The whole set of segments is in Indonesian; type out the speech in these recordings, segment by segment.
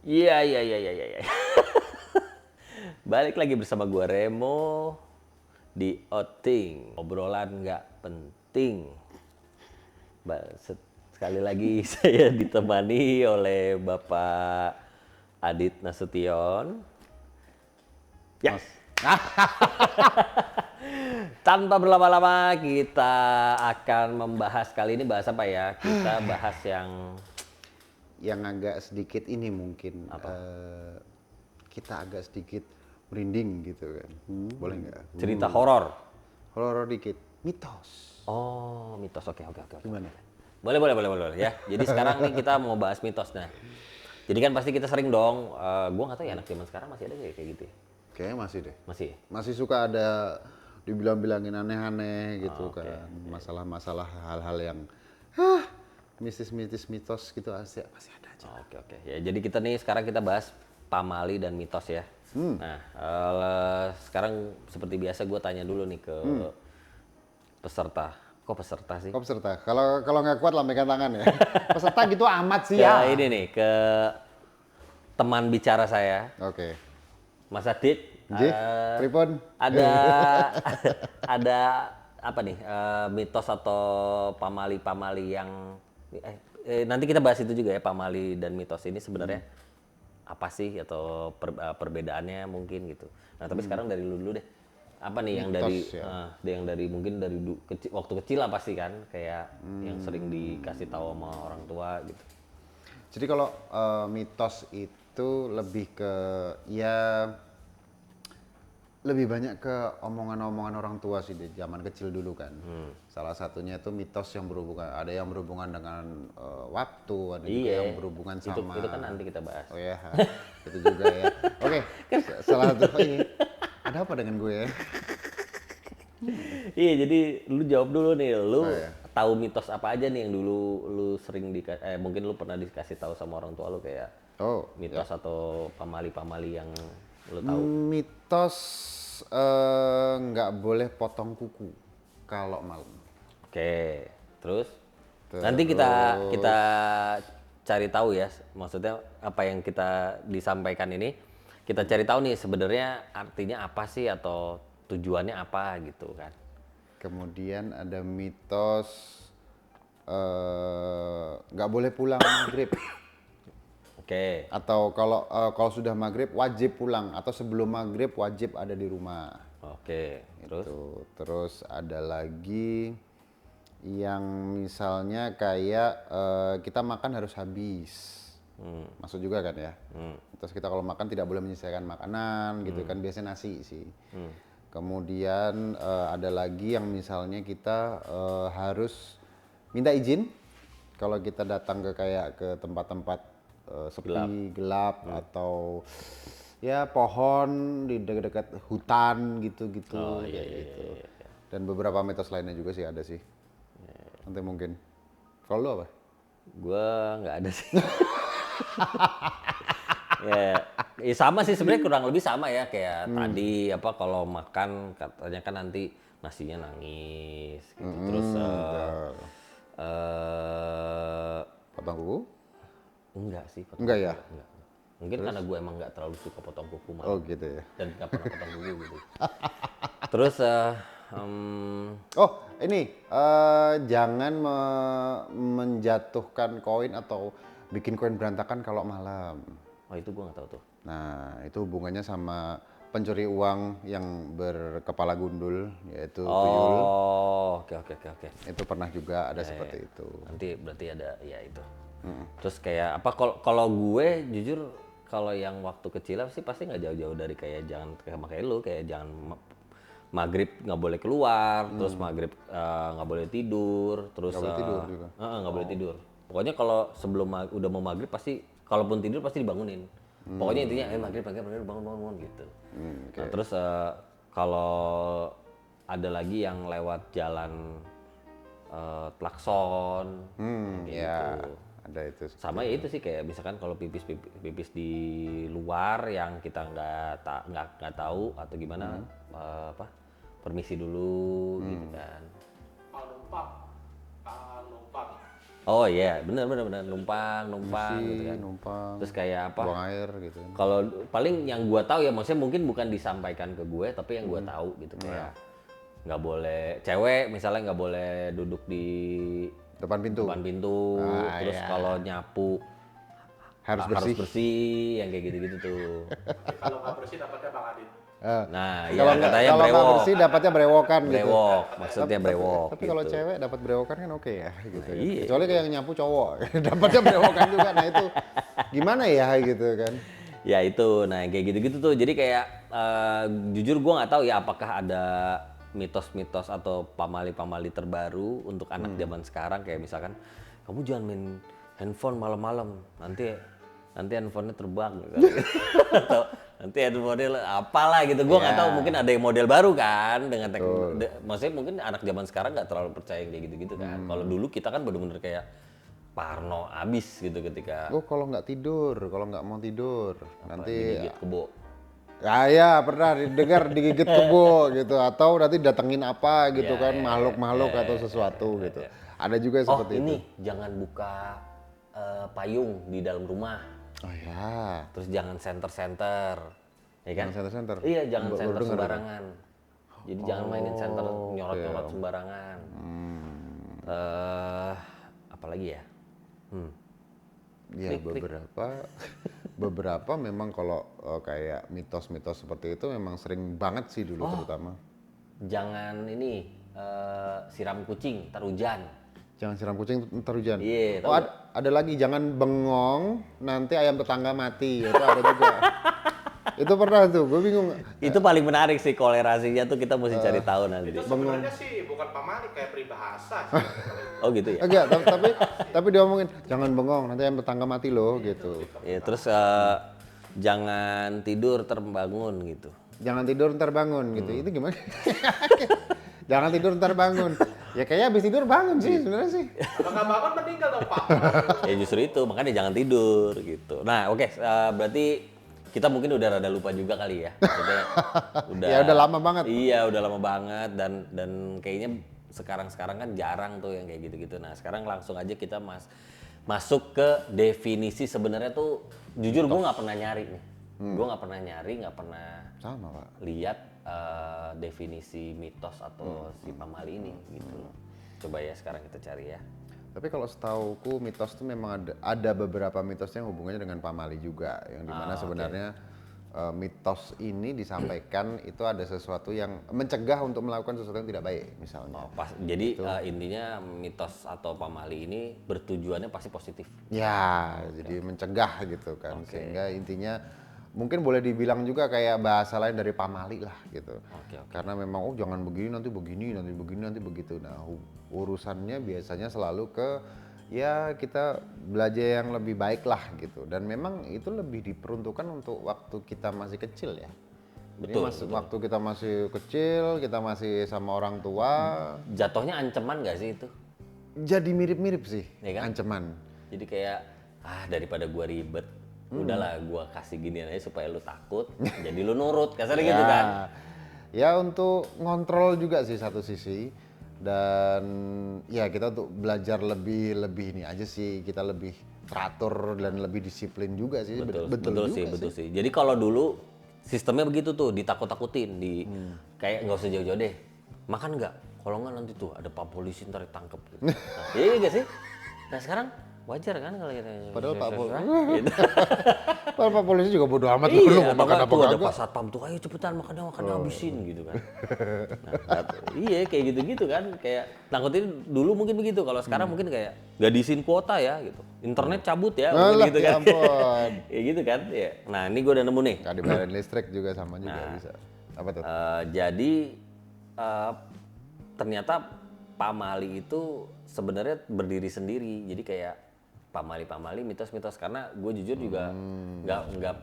Iya, iya, iya, iya, iya. Balik lagi bersama gua Remo di Outing. Obrolan nggak penting. Sekali lagi saya ditemani oleh Bapak Adit Nasution. Ya, Mas, tanpa berlama-lama kita akan membahas kali ini bahas apa ya? Kita bahas yang agak sedikit ini mungkin kita agak sedikit merinding gitu kan. Boleh nggak? cerita horor. Horor dikit. Mitos. Oh, mitos. Oke, oke, oke. Gimana? Boleh, boleh, boleh, boleh ya. Jadi sekarang nih kita mau bahas mitos. Nah, jadi kan pasti kita sering dong, gua nggak tahu ya anak zaman sekarang masih ada nggak ya kayak gitu ya? Kayaknya masih deh. Masih ya? Masih suka ada dibilang-bilangin aneh-aneh gitu Oke. kan. Masalah-masalah hal-hal yang mistis-mistis mitos gitu masih ada aja. Oke, oke. Ya, jadi kita nih sekarang kita bahas pamali dan mitos ya. Nah, sekarang seperti biasa gue tanya dulu nih ke peserta. Kok peserta sih? Kok peserta? Kalau nggak kuat lambaikan tangan ya. Peserta gitu amat sih Ya, ya. ini nih ke teman bicara saya, Oke. Mas Adit. Nggih, pripun? Ada ada apa nih mitos atau pamali-pamali yang nanti kita bahas itu juga ya, pamali dan mitos ini sebenarnya apa sih atau perbedaannya mungkin gitu. Nah tapi sekarang dari lu dulu deh, apa nih yang dari Mitos ya. yang dari mungkin dari waktu kecil apa sih kan kayak yang sering dikasih tahu sama orang tua gitu. Jadi kalau mitos itu lebih ke ya lebih banyak ke omongan-omongan orang tua sih di zaman kecil dulu kan. Salah satunya itu mitos yang ada yang berhubungan dengan waktu, ada juga Iya, yang berhubungan sama. itu kan nanti kita bahas. Oh ya, itu juga ya. Oke, salah satu ini ada apa dengan gue ya? Iya, jadi lu jawab dulu nih, lu Oh, iya. tahu mitos apa aja nih yang dulu lu sering mungkin lu pernah dikasih tahu sama orang tua lu kayak Oh, mitos atau pamali-pamali yang lu tahu. mitos nggak boleh potong kuku kalau malam. Oke, terus nanti kita kita cari tahu ya, maksudnya apa yang kita disampaikan ini kita cari tahu nih sebenarnya artinya apa sih atau tujuannya apa gitu kan. Kemudian ada mitos nggak boleh pulang maghrib, Oke, atau kalau sudah maghrib wajib pulang, atau sebelum maghrib wajib ada di rumah. oke, terus Terus ada lagi yang misalnya kayak kita makan harus habis, masuk juga kan ya. Terus kita kalau makan tidak boleh menyisihkan makanan gitu kan, biasanya nasi sih. Kemudian ada lagi yang misalnya kita harus minta izin kalau kita datang ke tempat-tempat sepi, gelap, atau ya pohon di dekat-dekat hutan gitu-gitu. Oh, iya, kayak iya, gitu. iya, iya. Dan beberapa mitos lainnya juga sih ada sih. Nanti mungkin. Kalau lu apa? Gua nggak ada sih. Ya, ya sama sih sebenarnya kurang lebih sama ya kayak tadi apa kalau makan katanya kan nanti nasinya nangis gitu. Terus Betul. Potong kuku? enggak sih potong Enggak kuku ya? enggak. Mungkin karena gue emang nggak terlalu suka potong kuku malah Oh gitu ya. dan nggak pernah potong kuku gitu. Terus Oh ini jangan menjatuhkan koin atau bikin koin berantakan kalau malam. oh itu gue nggak tahu tuh. Nah itu hubungannya sama pencuri uang yang berkepala gundul, yaitu tuyul. Oh, oke, oke, oke, oke. Itu pernah juga ada seperti itu. Nanti berarti ada ya itu. Terus kayak apa kalau gue jujur kalau yang waktu kecil sih pasti nggak jauh-jauh dari kayak jangan kayak lu kayak jangan maghrib nggak boleh keluar, terus maghrib nggak boleh tidur, terus Nggak boleh tidur juga. nggak boleh tidur. Pokoknya kalau sebelum udah mau maghrib pasti kalaupun tidur pasti dibangunin. Pokoknya intinya maghrib maghrib maghrib bangun bangun bangun gitu. Nah, terus kalau ada lagi yang lewat jalan klakson kayak Ya gitu. ada itu. Sama ya itu sih kayak misalkan kalau pipis di luar yang kita nggak tahu atau gimana apa permisi dulu gitu kan. Pak numpang, Pak numpang. Oh iya, benar numpang gitu kan. numpang, Terus kayak apa? buang air gitu kan. Kalau paling yang gua tahu ya, maksudnya mungkin bukan disampaikan ke gue, tapi yang gua tahu gitu kayak nggak boleh cewek misalnya nggak boleh duduk di Depan pintu. depan pintu. Ah, Terus iya. kalau nyapu Harus harus bersih. bersih, yang kayak gitu-gitu tuh. Kalau nggak bersih dapatnya Bang Adit. Nah, Kalau ya nggak katanya kalau nggak brewok. bersih dapatnya brewokan gitu. Brewok, maksudnya brewok. Tapi kalau gitu. cewek dapat brewokan kan oke ya gitu. Nah, iya. Kecuali kayak yang nyapu cowok, dapatnya brewokan juga. Nah itu gimana ya gitu kan. Ya itu, nah kayak gitu-gitu tuh. Jadi kayak jujur gue nggak tahu ya apakah ada mitos-mitos atau pamali-pamali terbaru untuk anak zaman sekarang, kayak misalkan kamu jangan main handphone malam-malam, nanti handphonenya terbang gitu. Atau nanti handphonenya apalah gitu. Gue nggak tahu, mungkin ada yang model baru kan dengan maksudnya mungkin anak zaman sekarang nggak terlalu percaya kayak gitu-gitu kan. Kalau dulu kita kan bener-bener kayak parno abis gitu ketika Oh kalau nggak tidur, kalau nggak mau tidur nanti digigit kebo. ya pernah didengar digigit kebo gitu atau nanti datengin apa gitu Ya, kan makhluk-makhluk atau sesuatu gitu. Ada juga yang Oh seperti ini itu. jangan buka payung di dalam rumah, Oh ya. terus jangan senter-senter, ya kan? Jangan center-center. Iya, jangan Baru senter denger aku. sembarangan. Jadi jangan mainin center nyorot-nyorot sembarangan. Apalagi ya? Ya beberapa memang kalau kayak mitos-mitos seperti itu memang sering banget sih dulu terutama. Jangan ini siram kucing, ntar hujan. Jangan siram kucing ntar hujan. Iya, Oh ada lagi jangan bengong nanti ayam tetangga mati. Itu ada juga. Itu pernah tuh, gue bingung. Itu paling menarik sih, kolerasinya tuh kita mesti cari tahu nanti. Itu sebenarnya sih bukan pamali, kayak peribahasa sih. Oh gitu ya? Enggak, tapi dia ngomongin jangan bengong nanti ayam tetangga mati loh gitu. Iya, terus jangan tidur terbangun gitu. Jangan tidur ntar bangun gitu. Itu gimana? Jangan tidur ntar bangun. Ya kayaknya habis tidur bangun sih sebenarnya sih. Kalau nggak bangun meninggal dong Pak. Ya justru itu, makanya jangan tidur gitu. Nah oke, berarti kita mungkin udah rada lupa juga kali ya. Maksudnya Ya udah lama banget. Iya udah lama banget, dan kayaknya sekarang kan jarang tuh yang kayak gitu-gitu. Nah sekarang langsung aja kita masuk ke definisi. Sebenarnya tuh jujur gue nggak pernah nyari nih. Gue nggak pernah nyari, nggak pernah Sama Pak. lihat definisi mitos atau si pamali ini gitu loh. Coba ya sekarang kita cari ya. Tapi kalau setauku mitos itu memang ada beberapa mitos yang hubungannya dengan pamali juga, yang dimana sebenarnya mitos ini disampaikan itu ada sesuatu yang mencegah untuk melakukan sesuatu yang tidak baik misalnya. Jadi intinya mitos atau pamali ini bertujuannya pasti positif. Ya, jadi mencegah gitu kan, sehingga intinya mungkin boleh dibilang juga kayak bahasa lain dari pamali lah gitu. Karena memang jangan begini nanti begini, nanti begini nanti begitu. Nah urusannya biasanya selalu ke ya kita belajar yang lebih baik lah gitu. Dan memang itu lebih diperuntukkan untuk waktu kita masih kecil ya. Betul. Waktu kita masih kecil, kita masih sama orang tua. Jatuhnya ancaman nggak sih itu? Jadi mirip-mirip sih, Ya kan? ancaman. Jadi kayak daripada gua ribet, udahlah gua kasih ginian aja supaya lu takut, jadi lu nurut, kasarnya gitu kan? Ya untuk ngontrol juga sih satu sisi, dan ya kita untuk belajar lebih ini aja sih, kita lebih teratur dan lebih disiplin juga sih. Betul sih. Jadi kalau dulu sistemnya begitu tuh, ditakut-takutin, kayak nggak usah jauh-jauh deh, makan nggak? Kalau nggak nanti tuh ada pak polisi ntar ditangkep. Gitu. Nah, iya gak sih? Nah sekarang wajar kan kalau kita Padahal gitu. Pak polisi juga bodo amat Iya, lu mau makan apa tuh ada kagak. pas satpam tuh, ayo cepetan makan habisin gitu kan. Nah, iya kayak gitu-gitu kan, kayak takutin dulu mungkin begitu, kalau sekarang mungkin kayak gak diisiin kuota ya gitu, internet cabut ya, Alah, gitu ya kan. ampun. Kayak gitu kan, ya. Nah ini gue udah nemu nih. Nggak dibayarin listrik juga sama juga bisa. Apa tuh? Jadi ternyata pamali itu sebenarnya berdiri sendiri, jadi kayak pamali mitos-mitos, karena gue jujur juga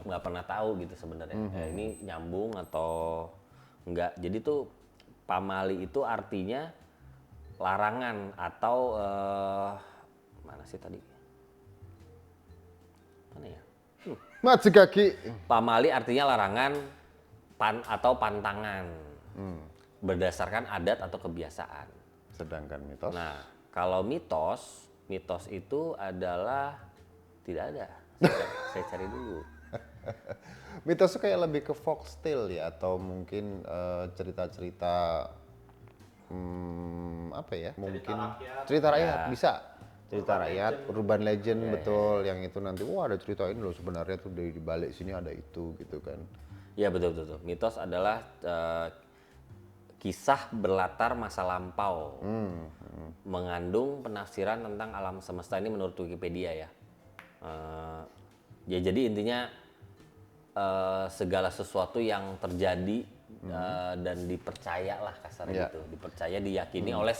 nggak pernah tahu gitu sebenarnya ini nyambung atau enggak. Jadi tuh pamali itu artinya larangan atau mana sih tadi, mana ya? Maju kaki. Pamali artinya larangan atau pantangan berdasarkan adat atau kebiasaan. Sedangkan mitos. Nah, kalau mitos mitos itu adalah tidak ada. Saya cari dulu. Mitos itu kayak lebih ke folktale ya, atau mungkin cerita-cerita apa ya? Mungkin rakyat. cerita rakyat Ya. bisa. Cerita rakyat, urban legend betul, yang itu nanti wah ada cerita ini loh sebenarnya tuh di balik sini ada itu gitu kan. Ya betul betul. Mitos adalah kisah berlatar masa lampau, mengandung penafsiran tentang alam semesta ini menurut Wikipedia ya. Ya jadi intinya segala sesuatu yang terjadi dan dipercaya lah kasarnya gitu, dipercaya diyakini oleh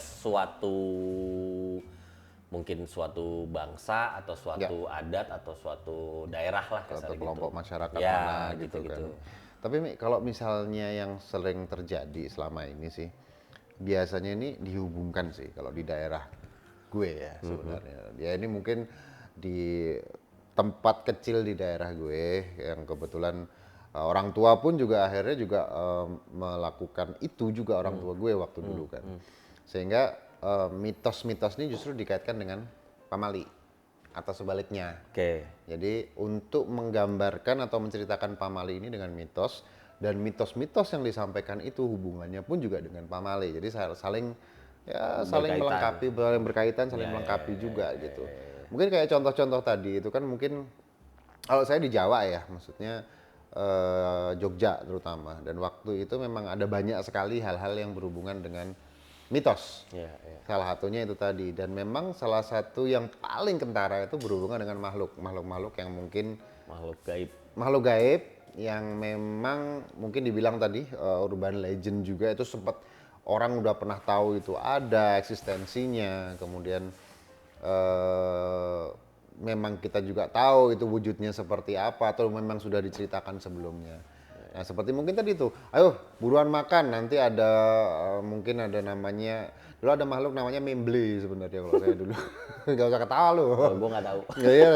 mungkin suatu bangsa atau suatu adat atau suatu daerah lah Atau kasarnya kelompok gitu. masyarakat Ya, mana gitu kan. gitu-gitu. Tapi Mi, kalau misalnya yang sering terjadi selama ini sih, biasanya ini dihubungkan sih kalau di daerah gue ya sebenarnya. Ya ini mungkin di tempat kecil di daerah gue yang kebetulan orang tua pun juga akhirnya juga melakukan itu juga orang tua gue waktu dulu kan. Sehingga mitos-mitos ini justru dikaitkan dengan pamali atau sebaliknya. Oke. Jadi untuk menggambarkan atau menceritakan pamali ini dengan mitos, dan mitos-mitos yang disampaikan itu hubungannya pun juga dengan pamali. Jadi saling Berkaitan. melengkapi, saling berkaitan, saling melengkapi juga gitu. Mungkin kayak contoh-contoh tadi itu kan mungkin kalau saya di Jawa ya, maksudnya Jogja terutama, dan waktu itu memang ada banyak sekali hal-hal yang berhubungan dengan mitos. Ya, ya. Salah satunya itu tadi, dan memang salah satu yang paling kentara itu berhubungan dengan makhluk-makhluk yang mungkin Makhluk gaib. yang memang mungkin dibilang tadi urban legend juga, itu sempat orang udah pernah tahu itu ada eksistensinya, kemudian memang kita juga tahu itu wujudnya seperti apa atau memang sudah diceritakan sebelumnya. Nah seperti mungkin tadi tuh, ayo buruan makan, nanti ada mungkin ada namanya, dulu ada makhluk namanya memble sebenarnya kalau saya dulu. Gak usah ketawa lu. Oh, gue nggak tahu. Ya, iya.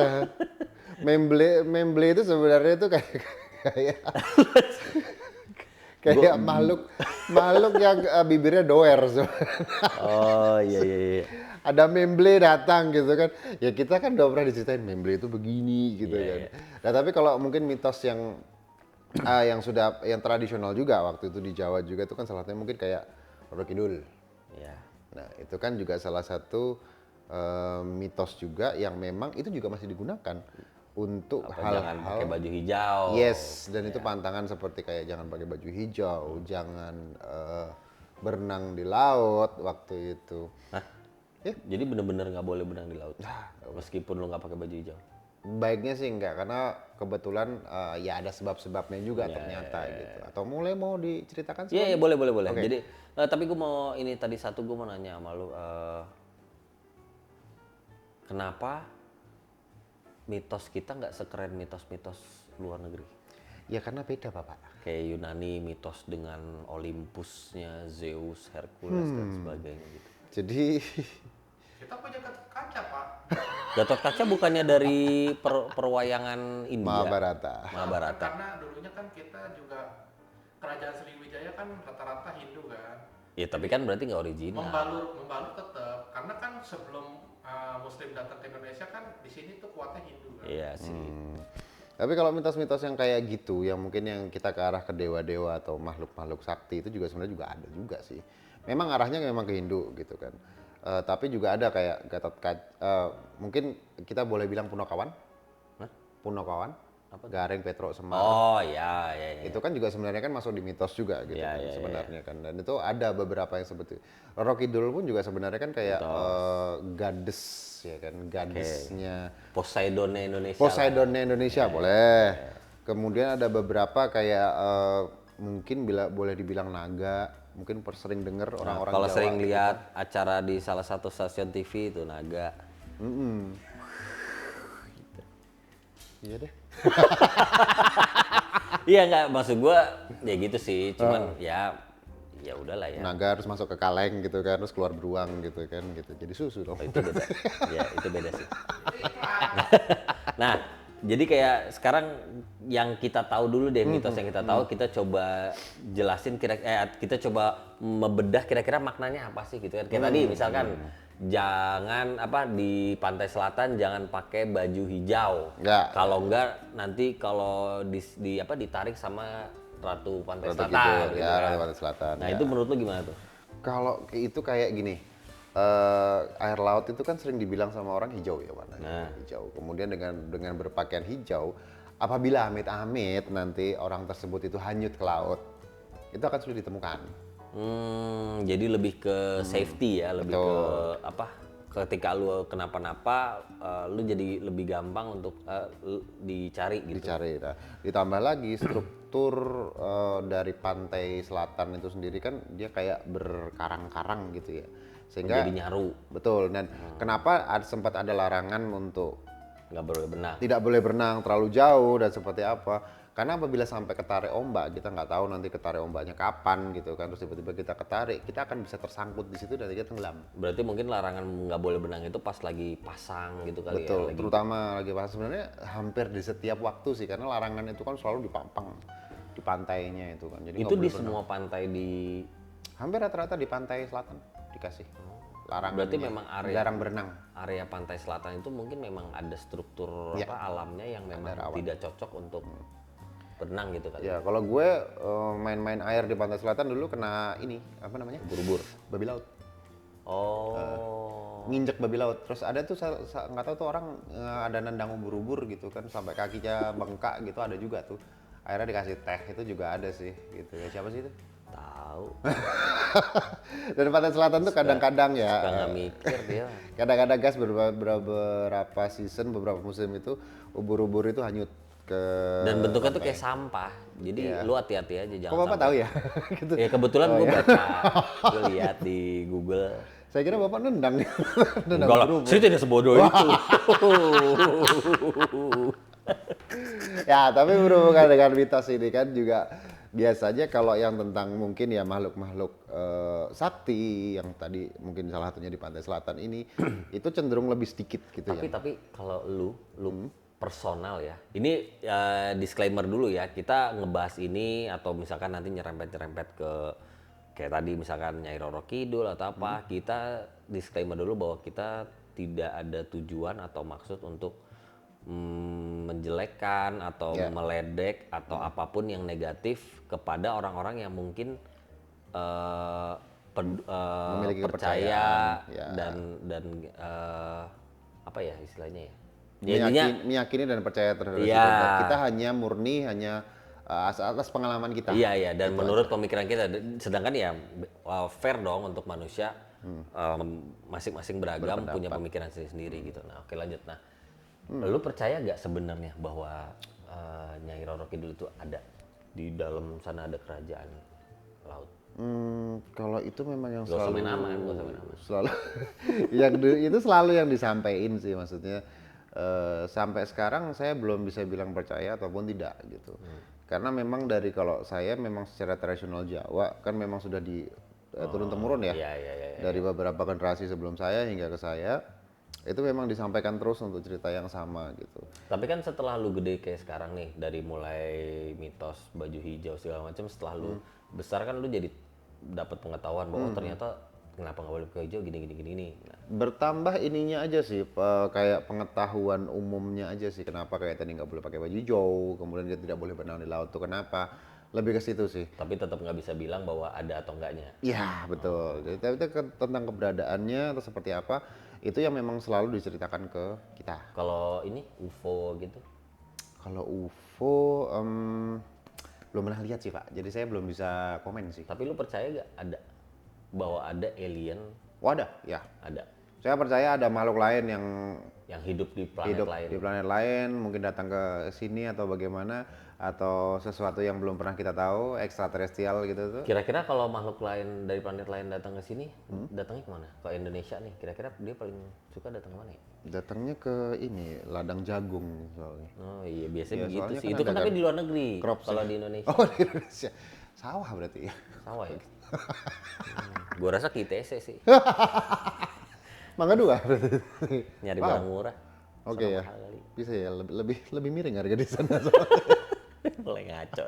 Memble itu sebenarnya itu kayak makhluk yang bibirnya doer sebenarnya. Oh iya iya iya. Ada memble datang gitu kan, ya kita kan udah pernah diceritain memble itu begini gitu kan. Nah tapi kalau mungkin mitos yang yang tradisional juga waktu itu di Jawa juga itu kan salah satunya mungkin kayak Roro Kidul. Iya. Nah itu kan juga salah satu mitos juga yang memang itu juga masih digunakan untuk Jangan pakai hal-hal. baju hijau. Yes, dan itu pantangan seperti kayak jangan pakai baju hijau, jangan berenang di laut waktu itu. Hah? Ya. Jadi bener-bener nggak boleh berenang di laut. Meskipun lo nggak pakai baju hijau. Baiknya sih enggak, karena kebetulan ya ada sebab-sebabnya juga ternyata gitu. Atau mulai mau diceritakan Iya iya boleh boleh boleh. Oke. Jadi tapi gue mau ini tadi gue mau nanya sama lu kenapa mitos kita nggak sekeren mitos-mitos luar negeri? Ya karena beda Bapak. Kayak Yunani mitos dengan Olympusnya Zeus, Hercules dan sebagainya gitu. Jadi Kita punya kaca, Pak. Gatot Kaca bukannya dari perwayangan India? Mahabharata. Mahabharata. Karena dulunya kan kita juga kerajaan Sriwijaya kan rata-rata Hindu kan. Ya tapi kan berarti nggak original. Membalur tetap. Karena kan sebelum Muslim datang ke Indonesia kan di sini tuh kuatnya Hindu kan. Iya sih. Tapi kalau mitos-mitos yang kayak gitu, yang mungkin yang kita ke arah ke dewa-dewa atau makhluk-makhluk sakti itu juga sebenarnya juga ada juga sih. Memang arahnya memang ke Hindu gitu kan. Tapi juga ada kayak Gatot Kaca, mungkin kita boleh bilang Punokawan. Hah? Punokawan. Apa? Gareng Petruk Semar. Oh iya iya iya. Itu kan juga sebenarnya kan masuk di mitos juga gitu Iya, kan iya, sebenarnya kan. Dan itu ada beberapa yang seperti Roro Kidul pun juga sebenarnya kan kayak goddess ya kan, goddessnya Poseidonnya Indonesia. Poseidonnya Indonesia boleh. Kemudian ada beberapa kayak mungkin boleh dibilang naga, mungkin sering dengar orang-orang Kalau Jawa sering gitu. lihat acara di salah satu stasiun TV itu naga. Iya deh. Iya nggak maksud gua ya gitu sih. Cuman ya udahlah ya. Naga harus masuk ke kaleng gitu kan, terus keluar beruang gitu kan gitu. Jadi susu dong. Oh, itu beda. Ya itu beda sih. Nah jadi kayak sekarang yang kita tahu dulu deh mitos yang kita tahu, kita coba jelasin kita coba membedah kira-kira maknanya apa sih gitu kan. Kayak tadi misalkan jangan apa di pantai selatan jangan pakai baju hijau. Nggak. Kalau enggak nanti kalau apa ditarik sama ratu pantai Ratu selatan. Kidul, gitu ya, kan. Ratu Pantai Selatan. Nah, ya. itu menurut lu gimana tuh? Kalau itu kayak gini, air laut itu kan sering dibilang sama orang hijau ya warnanya, Nah. hijau. Kemudian dengan berpakaian hijau, apabila amit-amit nanti orang tersebut itu hanyut ke laut, itu akan sulit ditemukan. Jadi lebih ke safety ya, lebih ke Betul. apa? Ketika lu kenapa-napa, lu jadi lebih gampang untuk dicari gitu. Dicari. Nah, ditambah lagi struktur dari pantai selatan itu sendiri kan dia kayak berkarang-karang gitu ya, sehingga Jadi nyaru, betul. Dan kenapa sempat ada larangan untuk nggak boleh berenang. tidak boleh berenang terlalu jauh dan seperti apa? Karena apabila sampai ketarik ombak, kita nggak tahu nanti ketarik ombaknya kapan gitu kan, terus tiba-tiba kita ketarik, kita akan bisa tersangkut di situ dan kita tenggelam. Berarti mungkin larangan nggak boleh berenang itu pas lagi pasang gitu kali Betul, ya. Lagi terutama lagi pas sebenarnya hampir di setiap waktu sih, karena larangan itu kan selalu dipampang di pantainya itu kan. Jadi itu nggak di boleh berenang. semua pantai di. Hampir rata-rata di pantai selatan dikasih larangan. Berarti memang area jarang berenang. area pantai selatan itu mungkin memang ada struktur Ya. apa alamnya yang memang tidak cocok untuk berenang gitu kali. Ya kalau gue main-main air di pantai selatan dulu kena ini apa namanya? Ubur-ubur. Babi laut. Oh. Nginjek babi laut. Terus ada tuh nggak tahu tuh orang ada nendang ubur-ubur gitu kan sampai kakinya bengkak gitu, ada juga tuh. Akhirnya dikasih teh, itu juga ada sih gitu ya. Siapa sih itu? Tahu. Dan pantai selatan tuh kadang-kadang Suka ya nggak mikir dia. kadang-kadang gas beberapa season, beberapa musim itu ubur-ubur itu hanyut ke Dan bentuknya tuh kayak sampah. Jadi lu hati-hati aja jangan. Kok Bapak tahu ya? gitu. Ya kebetulan gue baca, gue lihat di Google. Saya kira Bapak nendang. Nendang Enggak lah, ubur-ubur. saya tidak sebodoh itu. Ya, tapi berhubungan dengan mitos ini kan juga biasanya kalau yang tentang mungkin ya makhluk-makhluk sakti yang tadi mungkin salah satunya di pantai selatan ini itu cenderung lebih sedikit gitu ya. Tapi kalau lu personal ya. Ini disclaimer dulu ya. Kita ngebahas ini atau misalkan nanti nyerempet-nyerempet ke kayak tadi misalkan Nyai Roro Kidul atau apa, kita disclaimer dulu bahwa kita tidak ada tujuan atau maksud untuk menjelekkan atau meledek atau apapun yang negatif kepada orang-orang yang mungkin Memiliki percaya kepercayaan, dan apa ya istilahnya ya? Ya, intinya meyakini dan percaya terhadap Iya. itu. Kita hanya murni atas pengalaman kita. iya dan menurut pemikiran kita, sedangkan ya fair dong untuk manusia masing-masing beragam punya pemikiran sendiri gitu. Nah oke lanjut. Nah lu percaya gak sebenarnya bahwa Nyai Roro Kidul itu ada di dalam sana, ada kerajaan laut? Kalau itu memang yang Gak usah selalu main aman, gak usah main aman. selalu itu selalu yang disampaikan sih, maksudnya sampai sekarang saya belum bisa bilang percaya ataupun tidak gitu. Karena memang dari kalau saya memang secara tradisional Jawa kan memang sudah di turun temurun ya. Iya. Dari beberapa generasi sebelum saya hingga ke saya itu memang disampaikan terus untuk cerita yang sama gitu. Tapi kan setelah lu gede kayak sekarang nih, dari mulai mitos baju hijau segala macam, setelah lu besar kan lu jadi dapat pengetahuan bahwa ternyata kenapa nggak boleh pakai hijau gini. Nah, Bertambah ininya aja sih, kayak pengetahuan umumnya aja sih, kenapa kayak tadi nggak boleh pakai baju hijau, kemudian dia tidak boleh berenang di laut tuh kenapa, lebih ke situ sih. tapi tetap nggak bisa bilang bahwa ada atau enggaknya. Iya betul. Jadi tapi itu tentang keberadaannya atau seperti apa, itu yang memang selalu diceritakan ke kita. Kalau ini UFO gitu, Kalau UFO belum pernah lihat sih Pak, jadi saya belum bisa komen sih. tapi lu percaya gak ada bahwa ada alien? Oh ada, ya. Ada Saya percaya ada makhluk lain yang hidup di planet hidup lain. di planet lain, mungkin datang ke sini atau bagaimana, atau sesuatu yang belum pernah kita tahu, ekstraterestrial gitu tuh. Kira-kira kalau makhluk lain dari planet lain datang ke sini, datangnya kemana? Ke Indonesia nih, kira-kira dia paling suka datang kemana ya? Datangnya ke ini, ladang jagung soalnya. Oh iya, biasanya Iya, begitu soalnya sih. kan Itu kan ada tapi kan di luar negeri. crops Kalau ya. di Indonesia, Oh di Indonesia, sawah berarti ya. sawah ya. Gua rasa ke ITC sih, Mangga dua berarti. nyari Wow. barang murah. Oke Sama ya, mahal kali. bisa ya, lebih miring harga di sana. Mulai ngaco.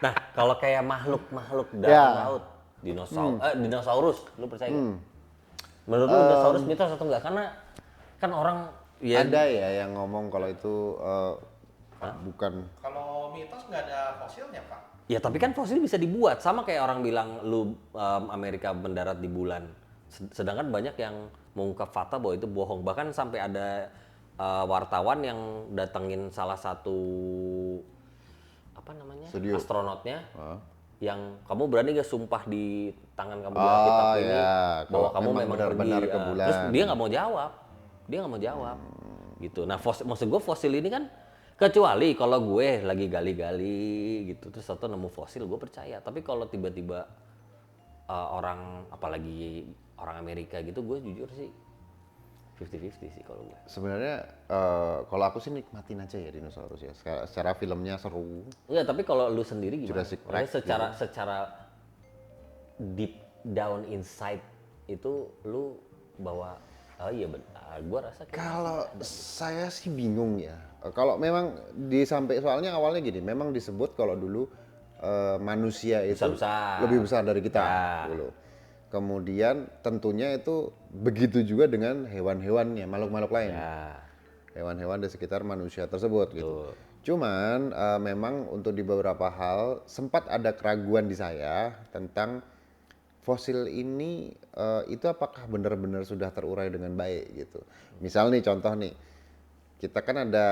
Nah, kalau kayak makhluk dalam Ya. laut, dinosaurus, lu percaya nggak? Menurut lu dinosaurus mitos atau enggak? Karena kan orang ya Ada ya yang ngomong kalau itu bukan. Kalau mitos nggak ada fosilnya, Pak. ya tapi kan fosil bisa dibuat sama kayak orang bilang lu Amerika mendarat di bulan. Sedangkan banyak yang mengungkap fakta bahwa itu bohong. Bahkan sampai ada wartawan yang datengin salah satu apa namanya Studio. astronotnya Hah? yang kamu berani gak sumpah di tangan kamu dalam kitab Oh, ini ya. bahwa Kalau kamu memang memang benar-benar pergi. ke bulan. Terus dia nggak mau jawab, gitu. Nah maksud gue fosil ini kan kecuali kalau gue lagi gali-gali gitu terus atau nemu fosil gue percaya. Tapi kalau tiba-tiba orang apalagi orang Amerika gitu gue jujur sih 50-50 sih kalau gue. Sebenarnya kalau aku sih nikmatin aja ya dinosaurus ya. Secara filmnya seru. Enggak, tapi kalau lu sendiri gimana? Jurassic Maksudnya Park secara deep down inside itu lu bahwa oh iya benar, gua rasa kayak Kalau saya sih bingung ya. Kalau memang sampai soalnya awalnya gini, memang disebut kalau dulu manusia itu Besar-besar. lebih besar dari kita Ya. dulu. Kemudian tentunya itu begitu juga dengan hewan-hewannya, makhluk-makhluk lain. ya Hewan-hewan di sekitar manusia tersebut gitu. Cuman memang untuk di beberapa hal sempat ada keraguan di saya tentang fosil ini itu apakah benar-benar sudah terurai dengan baik gitu. Misal nih contoh nih, kita kan ada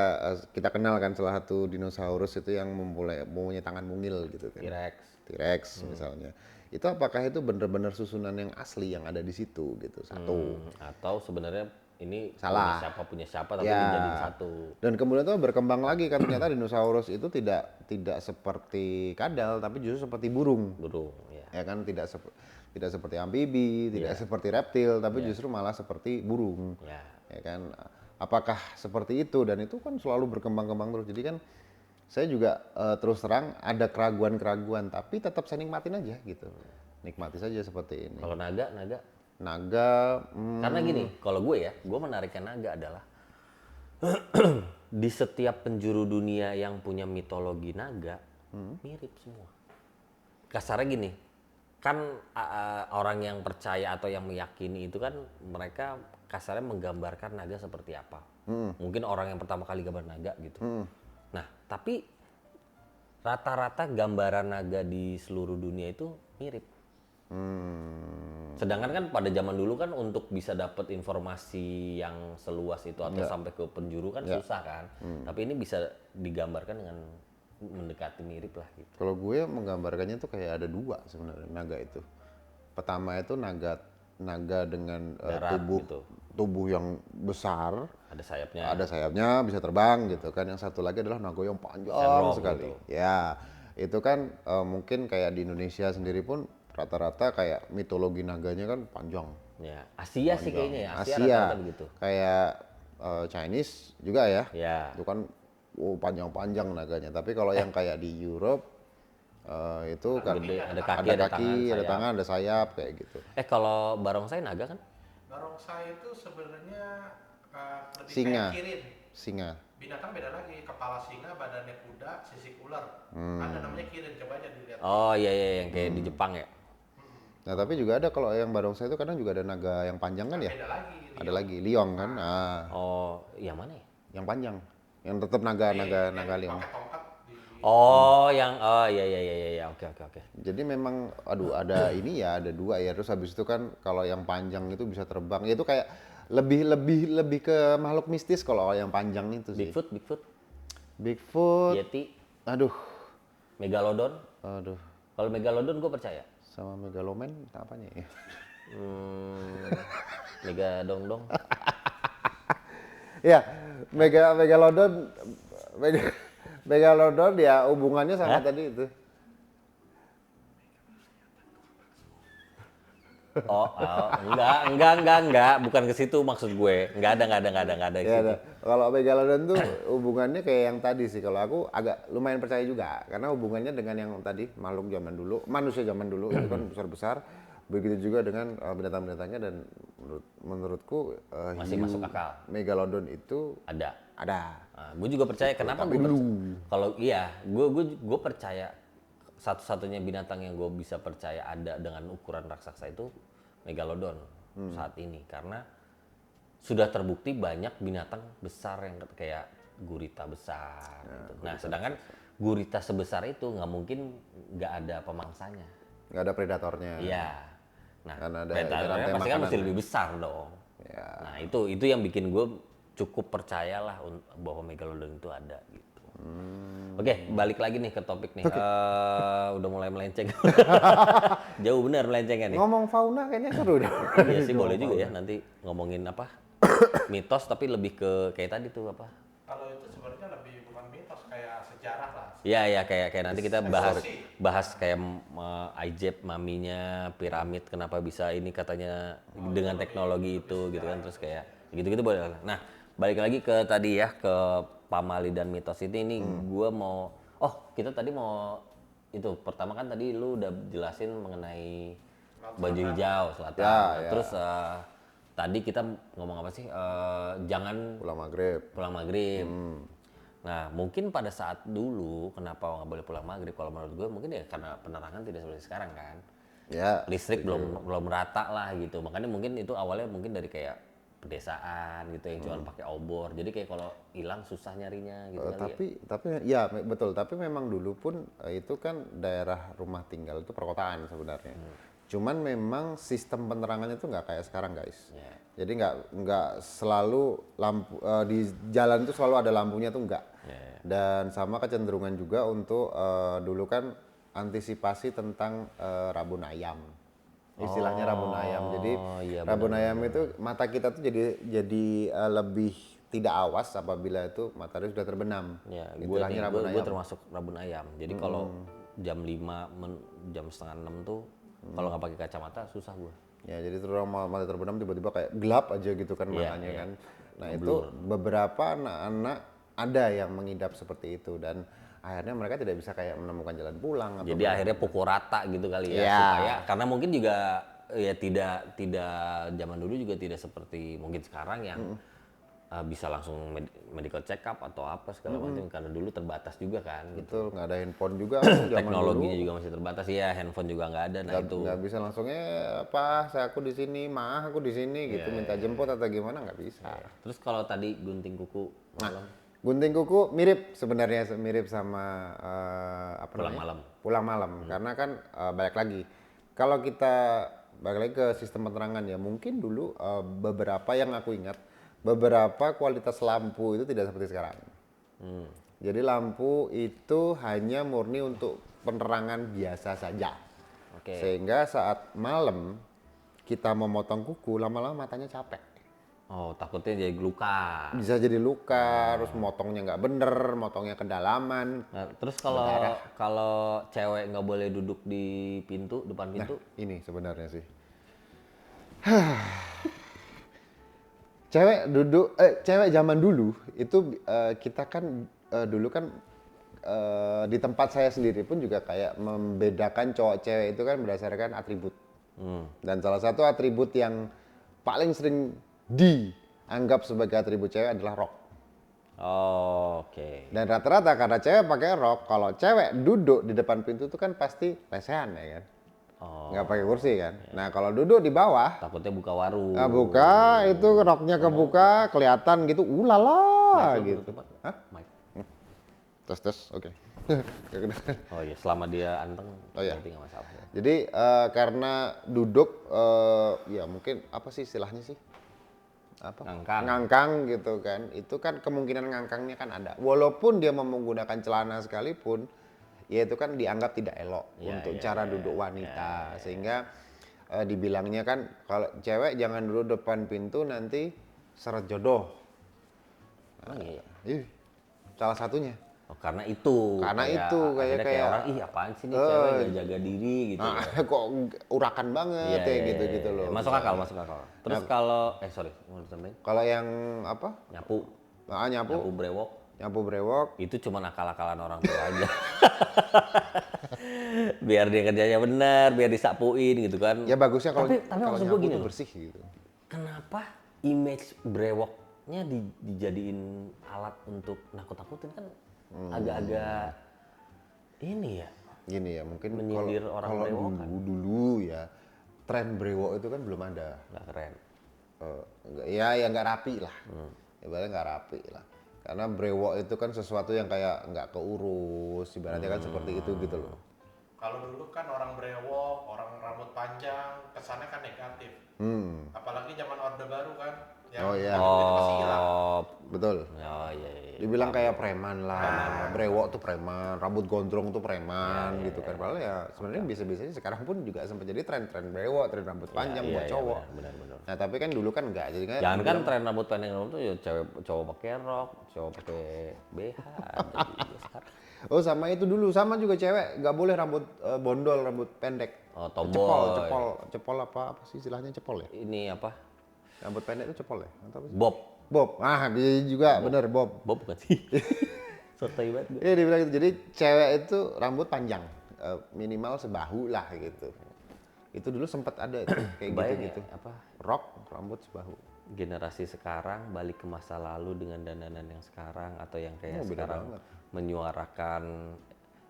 kita kenal kan salah satu dinosaurus itu yang mempunyai tangan mungil gitu kan. T-Rex. T-Rex misalnya. Itu apakah itu benar-benar susunan yang asli yang ada di situ gitu. Satu. Atau sebenarnya ini Salah. punya siapa tapi Ya. dijadiin satu. Dan kemudian tuh berkembang lagi kan ternyata dinosaurus itu tidak seperti kadal tapi justru seperti burung. Burung ya. Ya kan tidak seperti amfibi, tidak seperti reptil tapi justru malah seperti burung. Ya. Ya kan. Apakah seperti itu dan itu kan selalu berkembang-kembang terus. Jadi kan saya juga terus terang ada keraguan-keraguan tapi tetap saya nikmatin aja gitu. Nikmati saja seperti ini. Kalau naga Naga karena gini, kalau gue ya, gue menariknya naga adalah di setiap penjuru dunia yang punya mitologi naga mirip semua. Kasarnya gini, kan orang yang percaya atau yang meyakini itu kan mereka kasarnya menggambarkan naga seperti apa. Mungkin orang yang pertama kali gambar naga gitu. Nah, tapi rata-rata gambaran naga di seluruh dunia itu mirip. Sedangkan kan pada zaman dulu kan untuk bisa dapat informasi yang seluas itu atau sampai ke penjuru kan susah kan. Tapi ini bisa digambarkan dengan mendekati mirip lah gitu. Kalau gue menggambarkannya tuh kayak ada dua sebenarnya naga itu. Pertama itu naga dengan Darat gitu. tubuh yang besar, Ada sayapnya. ada sayapnya bisa terbang gitu kan. Yang satu lagi adalah naga yang panjang Sandrock sekali. gitu. Ya, itu kan mungkin kayak di Indonesia sendiri pun rata-rata kayak mitologi naganya kan panjang. Ya, Asia sih kayaknya ya. Asia, Asia rata-rata begitu. kayak Chinese juga ya. Ya. Itu kan panjang-panjang naganya. Tapi kalau yang kayak di Europe itu kan Gede, ada kaki, ada ada kaki, tangan, ada sayap. tangan, ada sayap kayak gitu. Kalau barongsai naga kan? Barongsai itu sebenarnya lebih Singa. kayak kirin. Singa. Binatang beda lagi, kepala singa, badannya kuda, sisik ular. Ada namanya kirin, coba aja dilihat. Oh iya yang kayak di Jepang ya. Nah, tapi juga ada kalau yang barongsai itu kadang juga ada naga yang panjang kan ya? Beda lagi. Ada lagi liong kan? Nah, Oh, yang mana ya? yang panjang. Yang tetap naga liong. Pakai tongkat di Oh, iya. Oke. Jadi memang aduh ada ini ya, ada dua ya. Terus habis itu kan kalau yang panjang itu bisa terbang. Itu kayak lebih ke makhluk mistis kalau yang panjang itu sih. Bigfoot, Bigfoot. Yeti, Aduh. Megalodon. Aduh. Kalau Megalodon gue percaya. Sama megaloman apanya ya? Megadongdong. Ya, Megalodon ya hubungannya sama tadi itu. Enggak, bukan ke situ maksud gue. Enggak ada di Ya, situ. kalau Megalodon tuh hubungannya kayak yang tadi sih. Kalau aku agak lumayan percaya juga karena hubungannya dengan yang tadi makhluk zaman dulu, manusia zaman dulu itu kan besar-besar. Begitu juga dengan binatang-binatangnya dan menurutku Masih masuk akal. Megalodon itu Ada. ada. Nah, gue juga percaya. Kenapa Tapi gue dulu. Kalau iya, gue percaya satu-satunya binatang yang gue bisa percaya ada dengan ukuran raksasa itu Megalodon. saat ini karena sudah terbukti banyak binatang besar yang kayak gurita besar gitu. Nah, sedangkan gurita sebesar itu nggak mungkin nggak ada pemangsanya. Nggak ada predatornya. Iya. Nah, Karena ada predatornya rantai pasti kan makanan mesti ya. lebih besar dong. Ya. Nah, itu yang bikin gue cukup percayalah bahwa megalodon itu ada gitu. Oke, balik lagi nih ke topik nih. Udah mulai melenceng. Jauh benar melencengnya nih. Ngomong fauna kayaknya seru dong. Iya sih boleh juga ya nanti ngomongin apa mitos tapi lebih ke kayak tadi tuh apa? Kalau itu sebenarnya lebih bukan mitos, kayak sejarah lah. Iya ya kayak nanti kita bahas kayak Ajaib maminya piramid kenapa bisa ini katanya dengan teknologi itu gitu kan terus kayak gitu-gitu boleh. Nah balik lagi ke tadi ya ke pamali dan mitos ini gue mau kita tadi mau itu pertama kan tadi lu udah jelasin mengenai baju hijau selatan. Ya. Terus tadi kita ngomong apa sih jangan Pulang maghrib. Nah, mungkin pada saat dulu kenapa nggak boleh pulang maghrib? Kalau menurut gue mungkin ya karena penerangan tidak seperti sekarang kan. Ya. Listrik belum rata lah gitu. Makanya mungkin itu awalnya mungkin dari kayak pedesaan gitu yang cuma pakai obor. Jadi kayak kalau hilang susah nyarinya gitu kali Tapi ya betul. Tapi memang dulu pun itu kan daerah rumah tinggal itu perkotaan sebenarnya. Cuman memang sistem penerangannya itu nggak kayak sekarang guys. Jadi nggak selalu lampu di jalan itu selalu ada lampunya tuh nggak. Dan sama kecenderungan juga untuk dulu kan antisipasi tentang rabun ayam. Istilahnya rabun ayam. Jadi iya, rabun ayam itu mata kita tuh jadi lebih tidak awas apabila itu matahari sudah terbenam. Ya, Istilahnya rabun gue ayam. termasuk rabun ayam. Jadi kalau jam 5, jam setengah 6 tuh kalau nggak pakai kacamata susah gue. Ya, jadi terus mata terbenam tiba-tiba kayak gelap aja gitu kan matanya kan. Nah, itu beberapa anak-anak ada yang mengidap seperti itu dan akhirnya mereka tidak bisa kayak menemukan jalan pulang atau Jadi akhirnya pukul rata gitu kali ya Iya. supaya karena mungkin juga ya tidak zaman dulu juga tidak seperti mungkin sekarang yang bisa langsung medical check up atau apa segala macam karena dulu terbatas juga kan gitu. betul, nggak ada handphone juga zaman Teknologinya dulu. juga masih terbatas ya, handphone juga nggak ada. Nah itu Nggak bisa langsungnya aku di sini, aku di sini gitu minta jemput atau gimana nggak bisa. terus kalau tadi gunting kuku malam Gunting kuku mirip sebenarnya mirip sama apa pulang namanya? malam. Pulang malam karena kan balik lagi kalau kita balik lagi ke sistem penerangan ya mungkin dulu beberapa yang aku ingat beberapa kualitas lampu itu tidak seperti sekarang. Jadi lampu itu hanya murni untuk penerangan biasa saja. Oke. Sehingga saat malam kita memotong kuku lama-lama matanya capek. Oh takutnya jadi luka. Bisa jadi luka, terus motongnya nggak bener, motongnya kedalaman. Nah, terus kalau cewek nggak boleh duduk di pintu depan pintu. Ini sebenarnya sih. Cewek zaman dulu itu kita kan dulu kan di tempat saya sendiri pun juga kayak membedakan cowok cewek itu kan berdasarkan atribut. Dan salah satu atribut yang paling sering dianggap sebagai atribut cewek adalah rok. Oh, oke. Dan rata-rata karena cewek pakai rok, kalau cewek duduk di depan pintu itu kan pasti lesehan ya kan. Nggak pakai kursi kan. Nah kalau duduk di bawah, Takutnya buka warung. buka itu roknya kebuka, kelihatan gitu, ulala gitu. Hah? Mike. Tes, oke. Oh iya, selama dia anteng Oh iya. berarti nggak masalah. Ya. Jadi karena duduk, ya mungkin apa sih istilahnya sih? Apa? Ngangkang gitu kan. Itu kan kemungkinan ngangkangnya kan ada. Walaupun dia mau menggunakan celana sekalipun, ya itu kan dianggap tidak elok untuk cara duduk wanita. Sehingga dibilangnya kan kalau cewek jangan duduk depan pintu nanti seret jodoh. Ih, salah satunya. Oh, karena itu. Kayak kayak orang apaan sih nih cewek nggak jaga diri gitu. Kok urakan banget ya gitu loh. Masuk akal. Terus kalau sorry, mau ditambahin? Kalau yang apa? Nyapu Nyapu brewok. Nyapu brewok. Itu cuma akal-akalan orang tua aja. Biar dia kerjanya benar, biar disapuin gitu kan. Ya bagusnya kalau tapi maksud gue nyapu gini tuh loh. bersih gitu. Kenapa image brewoknya dijadiin alat untuk nakut-nakutin kan agak-agak ini ya. Gini ya mungkin Menyindir orang kalau brewokan. dulu ya tren brewok itu kan belum ada. Nggak keren. Ya nggak rapi lah. Ibaratnya nggak rapi lah. Karena brewok itu kan sesuatu yang kayak nggak keurus, ibaratnya kan seperti itu gitu loh. Kalau dulu kan orang brewok, orang rambut panjang, kesannya kan negatif. Apalagi zaman Orde Baru kan, yang Oh, iya. itu masih hilang. Oh, Betul. oh iya. Dibilang kayak preman lah, brewok tuh preman, rambut gondrong tuh preman gitu kan. Padahal ya sebenarnya bisa-bisa aja sekarang pun juga sempat jadi tren-tren brewok, tren rambut panjang buat cowok. Benar. Nah tapi kan dulu kan enggak, jadi kan Jangan kan tren rambut pendek tuh ya cowok pakai rok, cowok pakai BH. Jadi sekarang. oh sama itu dulu, sama juga cewek nggak boleh rambut bondol, rambut pendek. Oh, tomboy. Cepol apa sih istilahnya cepol ya? Ini apa? Rambut pendek itu cepol ya? Atau apa sih? Bob. Bob, bisa juga bener Bob. Bob bukan sih? Sotoy banget gue. Iya dibilang gitu. Jadi cewek itu rambut panjang, minimal sebahu lah gitu. Itu dulu sempat ada itu, kayak Bayang gitu-gitu. ya, apa Rok, rambut sebahu. generasi sekarang balik ke masa lalu dengan dandanan yang sekarang atau yang kayak Oh, beda sekarang banget. menyuarakan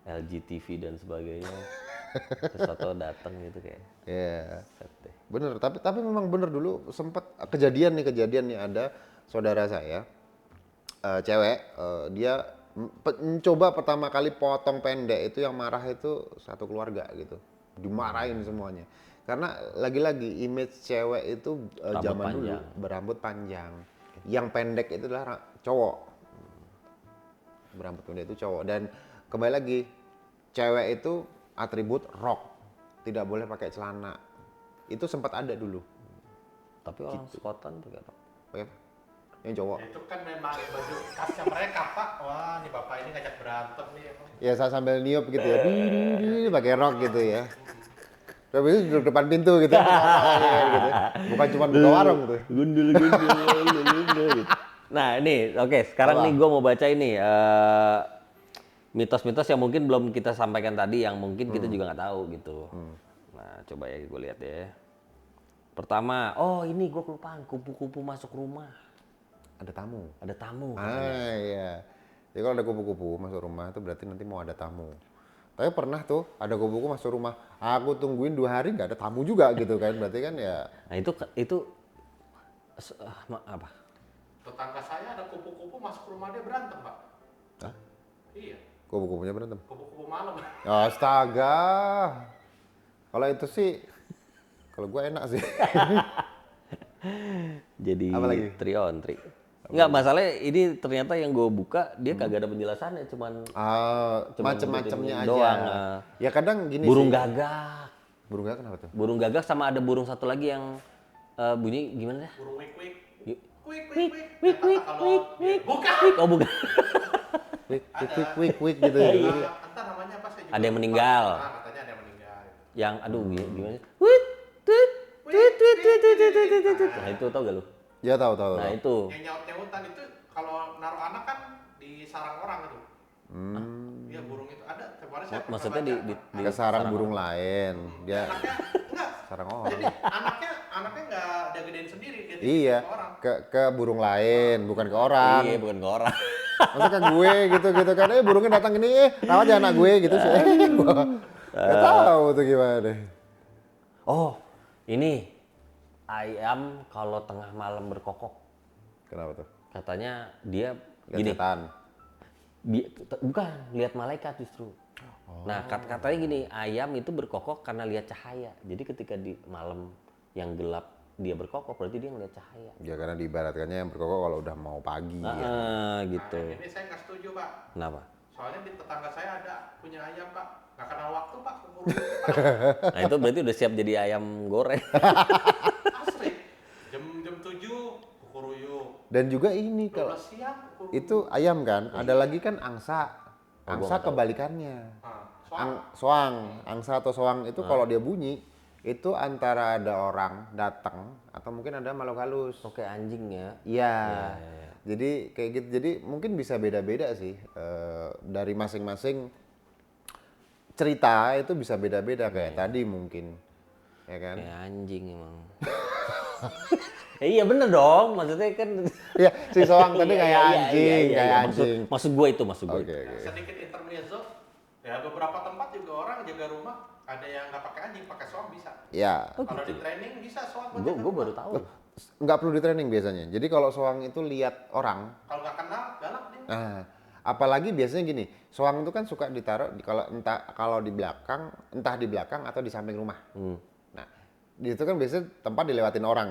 LGTV dan sebagainya. Sesuatu datang gitu kayak. Iya. Set deh. Bener, tapi memang bener dulu sempat kejadian nih ada saudara saya cewek dia mencoba pertama kali potong pendek itu yang marah itu satu keluarga gitu, dimarahin semuanya karena lagi-lagi image cewek itu zaman dulu berambut panjang, yang pendek itu adalah cowok, berambut pendek itu cowok. Dan kembali lagi cewek itu atribut rok, tidak boleh pakai celana. Itu sempat ada dulu. Tapi orang Skotan tuh kayak Oke. Yang cowok. Itu kan memang baju khasnya mereka, Pak. Wah, nih Bapak ini ngajak berantem nih. Ya saya sambil niup gitu ya. Di pakai rok gitu ya. Tapi itu duduk depan pintu gitu. Gitu. Bukan cuma buka warung tuh. gundul gitu. Nah ini oke, sekarang nih gue mau baca ini mitos-mitos yang mungkin belum kita sampaikan tadi, yang mungkin kita juga nggak tahu gitu. Nah coba ya gue lihat ya. Pertama, oh ini gue kelupaan, kupu-kupu masuk rumah. Ada tamu. Ada tamu. Iya. Jadi kalau ada kupu-kupu masuk rumah itu berarti nanti mau ada tamu. Tapi pernah tuh ada kupu-kupu masuk rumah. Aku tungguin 2 hari nggak ada tamu juga gitu kan. Berarti kan ya. Nah itu apa? Tetangga saya ada kupu-kupu masuk rumah dia berantem, Pak. Hah? Iya, Kupu-kupunya berantem. kupu-kupu malam. Astaga. Kalau itu sih, kalau gue enak sih. Jadi Apa lagi? tri. Enggak, masalahnya ini ternyata yang gue buka dia kagak ada penjelasannya, cuman Macem-macemnya aja. doang. Ya kadang gini Burung sih. gagak. Burung gagak kenapa tuh? Burung gagak sama ada burung satu lagi yang bunyi gimana ya? Burung wik-wik. Yuk. Wik-wik. Bukan! Oh bukan. Wik gitu ya. Entah namanya apa saya juga. Ada yang meninggal. Nah, katanya ada yang meninggal. Yang aduh gimana? Wit. Nah itu tau gak lu? Ya tahu. Nah itu. Yang nyaut-nyautan itu kalau naruh anak kan di sarang orang itu. Iya, burung itu ada. Kemarin saya pernah Maksudnya baca. di Ke sarang burung lain. Dia Anaknya enggak. sarang orang. Jadi anaknya enggak dia gedein sendiri, dia Iya, ke orang. ke burung lain, bukan ke orang. Iya bukan ke orang. Masa ke gue gitu kan, burungnya datang gini, rawat ya anak gue gitu sih. Gue nggak tahu tuh gimana deh. Oh ini ayam kalau tengah malam berkokok, Kenapa tuh? katanya dia Lihat gini. setan. Bukan, lihat malaikat justru. Nah, katanya gini, ayam itu berkokok karena lihat cahaya. Jadi ketika di malam yang gelap dia berkokok, berarti dia ngeliat cahaya. Ya karena diibaratkannya yang berkokok kalau udah mau pagi ya. Gitu. Nah, ini saya nggak setuju, Pak. Kenapa? Soalnya di tetangga saya ada punya ayam, Pak. Nggak kenal waktu, Pak. Keburu Nah, itu berarti udah siap jadi ayam goreng. asli. Jam 7 kukuruyuk. Dan juga ini 12 kalau siang kukuruyuk. itu ayam kan, ada lagi kan angsa. Angsa kebalikannya. Nah, Soang, angsa atau soang itu kalau dia bunyi itu antara ada orang datang atau mungkin ada makhluk halus. Oke, anjing ya. Iya. Jadi kayak gitu. Jadi mungkin bisa beda-beda sih dari masing-masing cerita itu bisa beda-beda kayak tadi mungkin, ya kan? Kayak anjing emang. Iya bener dong, maksudnya kan. Iya, si soang tadi kayak Iya, anjing, iya. kayak anjing. Maksud gue itu, Oke. sedikit intermezzo. Ya beberapa tempat juga orang jaga rumah Ada yang nggak pakai anjing, pakai soang bisa. Ya, Kalau di training bisa soang buat Gue jaga baru rumah. tahu. nggak perlu di training biasanya. Jadi kalau soang itu lihat orang. Kalau nggak kenal, galak dia. Nah, apalagi biasanya gini, soang itu kan suka ditaruh kalau di belakang, entah di belakang atau di samping rumah. Nah, di itu kan biasanya tempat dilewatin orang.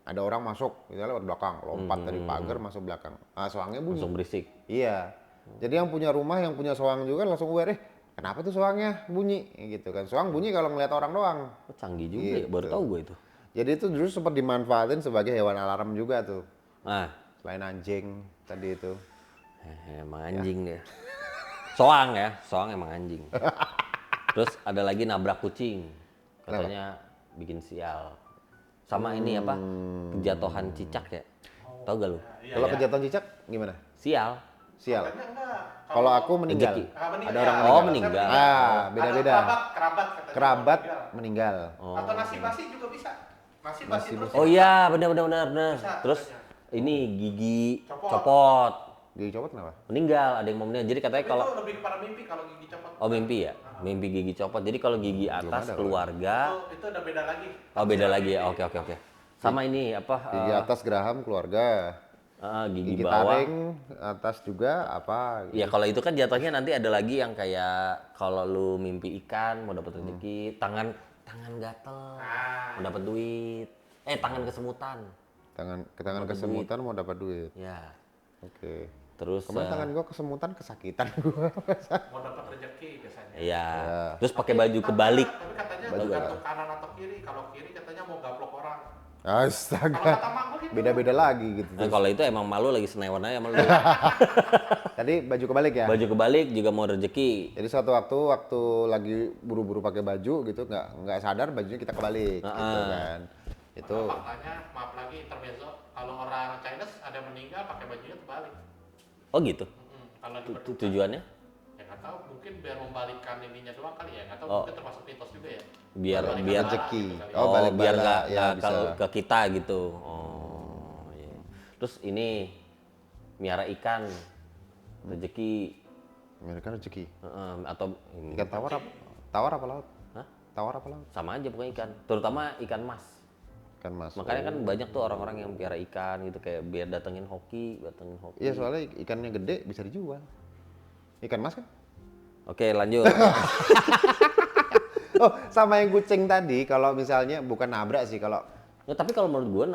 Ada orang masuk, misalnya lewat belakang, lompat dari pagar masuk belakang. Ah, soangnya bunyi. Langsung berisik. Iya. Jadi yang punya rumah, yang punya soang juga langsung aware, kenapa tuh soangnya bunyi? Gitu kan. Soang bunyi kalau ngeliat orang doang. Oh, canggih juga ya, baru Gitu. tahu gue itu. Jadi itu dulu sempat dimanfaatin sebagai hewan alarm juga tuh. Nah, Selain anjing tadi itu. emang anjing ya. Soang emang anjing. Terus ada lagi nabrak kucing. Katanya bikin sial. Sama ini apa? Kejatuhan cicak ya. Tahu gak lu? Kalau kejatuhan cicak gimana? Sial. Sial. Katanya enggak. Kalau aku meninggal. Rezeki. Meninggal. Ada orang Oh, Saya meninggal. Ah, beda-beda. Ada kerabat katanya. Kerabat meninggal. meninggal. Atau nasi basi juga bisa. Nasi basi terus. Oh iya, benar. Bisa, Terus katanya. ini gigi Copot. copot. Gigi copot kenapa? Meninggal, ada yang mau meninggal. Jadi katanya Tapi kalau itu lebih kepada mimpi kalau gigi copot. oh mimpi ya, mimpi gigi copot. Jadi kalau gigi atas ada, keluarga, Itu udah beda lagi. oh beda lagi ya. Oke. Sama ini apa? Gigi atas geraham keluarga. Gigi Gigi bawah. taring atas juga apa? Ya kalau itu kan jatuhnya nanti ada lagi yang kayak kalau lu mimpi ikan mau dapat rezeki, tangan gatel mau dapat duit. Tangan kesemutan. Tangan Dapat kesemutan mau dapat duit. Ya. Oke. Terus Kemarin tangan gua kesemutan kesakitan gua. Mau dapat rezeki biasanya. iya. Terus pakai baju kebalik. Tapi katanya Baju tergantung kanan atau kiri. Kalau kiri katanya mau gaplok orang. Kalau Astaga. kata mak gue gitu. Beda-beda lagi gitu. Nah, kalau itu emang malu lagi senewan aja sama lu. Tadi baju kebalik ya? Baju kebalik juga mau rezeki. Jadi suatu waktu lagi buru-buru pakai baju gitu nggak sadar bajunya kita kebalik gitu kan. Itu Faktanya, maaf lagi intermezzo. Kalau orang Chinese ada yang meninggal pakai bajunya terbalik. Oh gitu. Kalau di Tujuannya ya nggak tahu, mungkin biar membalikkan ininya doang kali ya. Nggak tahu, Oh. mungkin termasuk mitos juga ya. biar Balikan biar bala rezeki. gitu kali. Oh, balik biar bala. nggak Ya, bisa. ke kita gitu. Oh iya. Terus ini miara ikan rezeki mereka rezeki. atau ini Ikan tawar apa laut? Hah? Tawar apa laut? sama aja pokoknya ikan. Terutama ikan mas. Ikan mas. Makanya kan banyak tuh orang-orang yang piara ikan gitu kayak biar datengin hoki. Iya soalnya ikannya gede bisa dijual. Ikan mas kan? Oke lanjut. Oh sama yang kucing tadi kalau misalnya bukan nabrak sih kalau Ya, tapi kalau menurut gua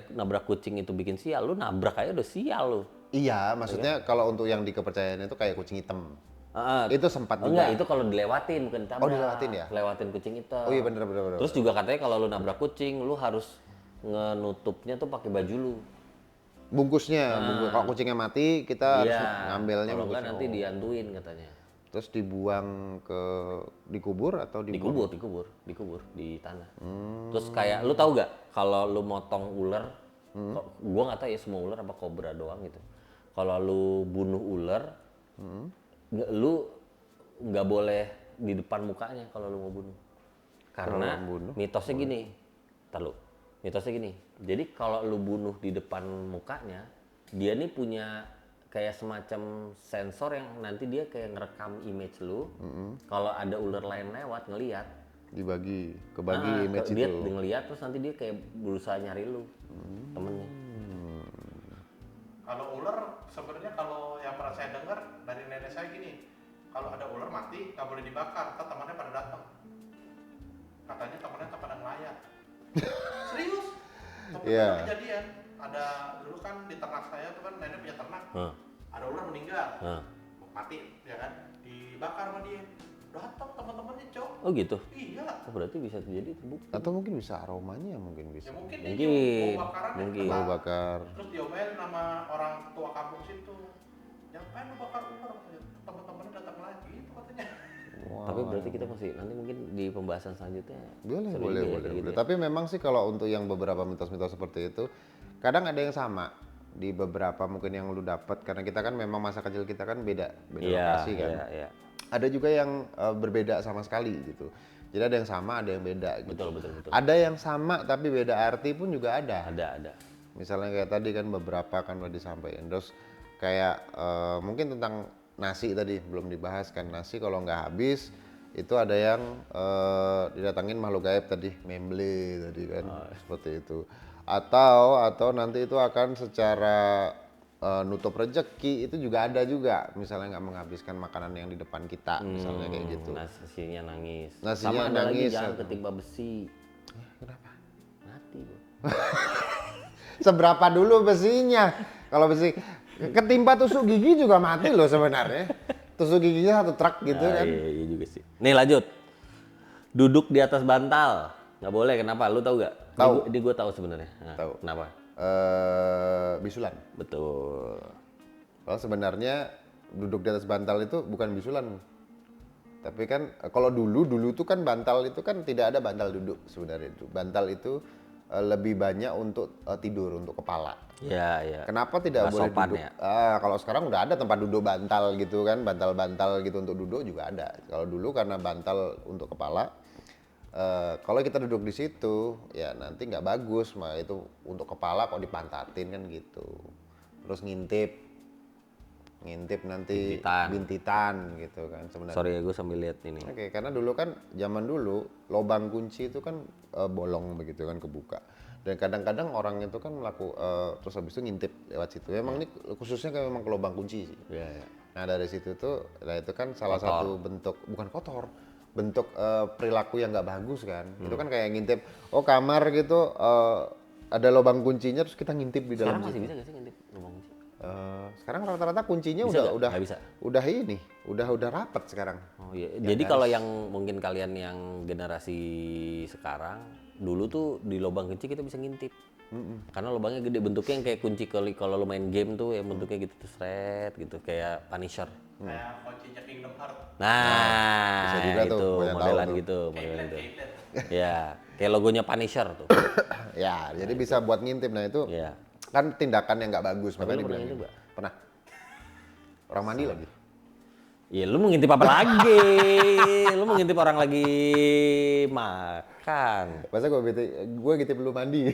nabrak kucing itu bikin sial, lu nabrak aja udah sial lu. iya maksudnya kalau untuk yang di kepercayaan itu kayak kucing hitam. Ah, Itu sempat juga. enggak, itu kalau dilewatin bukan ditabrak. Oh, dilewatin ya? Lewatin kucing itu. Oh iya bener. Terus juga katanya kalau lu nabrak kucing, lu harus ngenutupnya tuh pakai baju lu. Bungkusnya, kalau kucingnya mati kita harus Iya. ngambilnya Kalau enggak bungkusnya. nanti diantuin katanya. Terus dibuang dikubur atau dibuang? Dikubur di tanah. Terus kayak lu tahu gak kalau lu motong ular, gua nggak tahu ya semua ular apa kobra doang gitu. Kalau lu bunuh ular, lu nggak boleh di depan mukanya kalau lu mau bunuh. Karena mitosnya gini, mitosnya gini. Jadi kalau lu bunuh di depan mukanya, dia nih punya kayak semacam sensor yang nanti dia kayak ngerekam image lu. Kalau ada ular lain lewat ngelihat, Kebagi image dia itu. ngelihat terus nanti dia kayak berusaha nyari lu, temennya. Kalau ular sebenarnya kalau yang pernah saya dengar dari nenek saya gini, kalau ada ular mati nggak boleh dibakar, ntar temannya pada datang. Katanya temannya tak pada ngelayat. Serius? Tapi Iya. pernah kejadian. Ada dulu kan di ternak saya tuh kan nenek punya ternak. Ada ular meninggal, mati ya kan, dibakar sama dia. Datang teman-temannya cok. Oh gitu. Iya. Oh, berarti bisa terjadi terbukti. Atau mungkin bisa aromanya mungkin bisa. Ya mungkin dia Mungkin, nyium bau bakarannya mungkin. kena. Bau bakar. Terus diomelin sama orang tua kampung situ. Ngapain lu bakar ular? Teman-temannya datang lagi itu katanya. Tapi berarti kita masih nanti mungkin di pembahasan selanjutnya. Boleh, seru boleh, juga ya boleh, kayak gitu boleh. ya. Tapi memang sih kalau untuk yang beberapa mitos-mitos seperti itu, kadang ada yang sama di beberapa mungkin yang lu dapat karena kita kan memang masa kecil kita kan beda lokasi kan. Iya. Ada juga yang berbeda sama sekali gitu. Jadi ada yang sama, ada yang beda gitu. Betul. Ada yang sama tapi beda arti pun juga ada. Ada. Misalnya kayak tadi kan beberapa kan udah disampaikan. Terus kayak mungkin tentang nasi tadi belum dibahas kan, nasi kalau nggak habis itu ada yang didatangin makhluk gaib tadi, memble tadi kan, seperti itu. Atau nanti itu akan secara nutup rezeki itu juga ada juga, misalnya nggak menghabiskan makanan yang di depan kita, misalnya kayak gitu. Nasinya nangis. Nasinya Sama ada nangis, lagi jangan atau- ketimpa besi. Kenapa? Mati bro. Seberapa dulu besinya? Kalau besi ketimpa tusuk gigi juga mati loh sebenarnya. Tusuk giginya satu truk gitu Ah, kan. iya juga sih. Nih lanjut. Duduk di atas bantal. Nggak boleh, kenapa? Lu tahu nggak? Tahu. Ini gue tahu sebenarnya. Nah, Tahu. Kenapa? Bisulan. Betul. Kalau sebenarnya duduk di atas bantal itu bukan bisulan. Tapi kan kalau dulu tuh kan bantal itu kan tidak ada bantal duduk sebenarnya itu. Bantal itu lebih banyak untuk tidur, untuk kepala. Ya, ya. Kenapa tidak Nggak boleh sopan duduk? ya? Kalau sekarang udah ada tempat duduk bantal gitu kan, bantal-bantal gitu untuk duduk juga ada. Kalau dulu karena bantal untuk kepala, kalau kita duduk di situ ya nanti nggak bagus, mah itu untuk kepala kok dipantatin kan gitu. Terus ngintip nanti bintitan gitu kan sebenarnya. Sorry ya, gue sambil lihat ini. Oke, karena dulu kan zaman dulu lubang kunci itu kan bolong begitu kan, kebuka. Dan kadang-kadang orang itu kan terus habis itu ngintip lewat situ. Memang ini khususnya kan memang ke lubang kunci sih. Ya, ya. Nah dari situ tuh, nah itu kan salah satu bentuk, bukan kotor, bentuk perilaku yang nggak bagus kan. Itu kan kayak ngintip, oh kamar gitu ada lubang kuncinya terus kita ngintip di dalam Sekarang masih situ. bisa nggak sih ngintip lubang kunci? Sekarang rata-rata kuncinya Bisa nggak? udah Nggak bisa. udah rapat sekarang. Oh iya. Jadi kalau yang mungkin kalian yang generasi sekarang, dulu tuh di lubang kunci kita bisa ngintip. Karena lubangnya gede, bentuknya yang kayak kunci kalau lu main game tuh yang bentuknya gitu tuh seret gitu, kayak Punisher. Kayak kuncinya Kingdom Hearts. Nah, bisa juga itu tuh, banyak tahu modelan tuh. gitu, modelan Keyblade, gitu. Keyblade. Ya, kayak logonya Punisher tuh. Ya, jadi bisa buat ngintip. Nah itu Iya. kan tindakan yang nggak bagus, Tapi makanya lu pernah dibilang ngintip gitu. nggak? Pernah. Orang mandi lagi. Iya, lu mau ngintip apa lagi? Lu mau ngintip orang lagi makan. Masa gue ngintip lu mandi,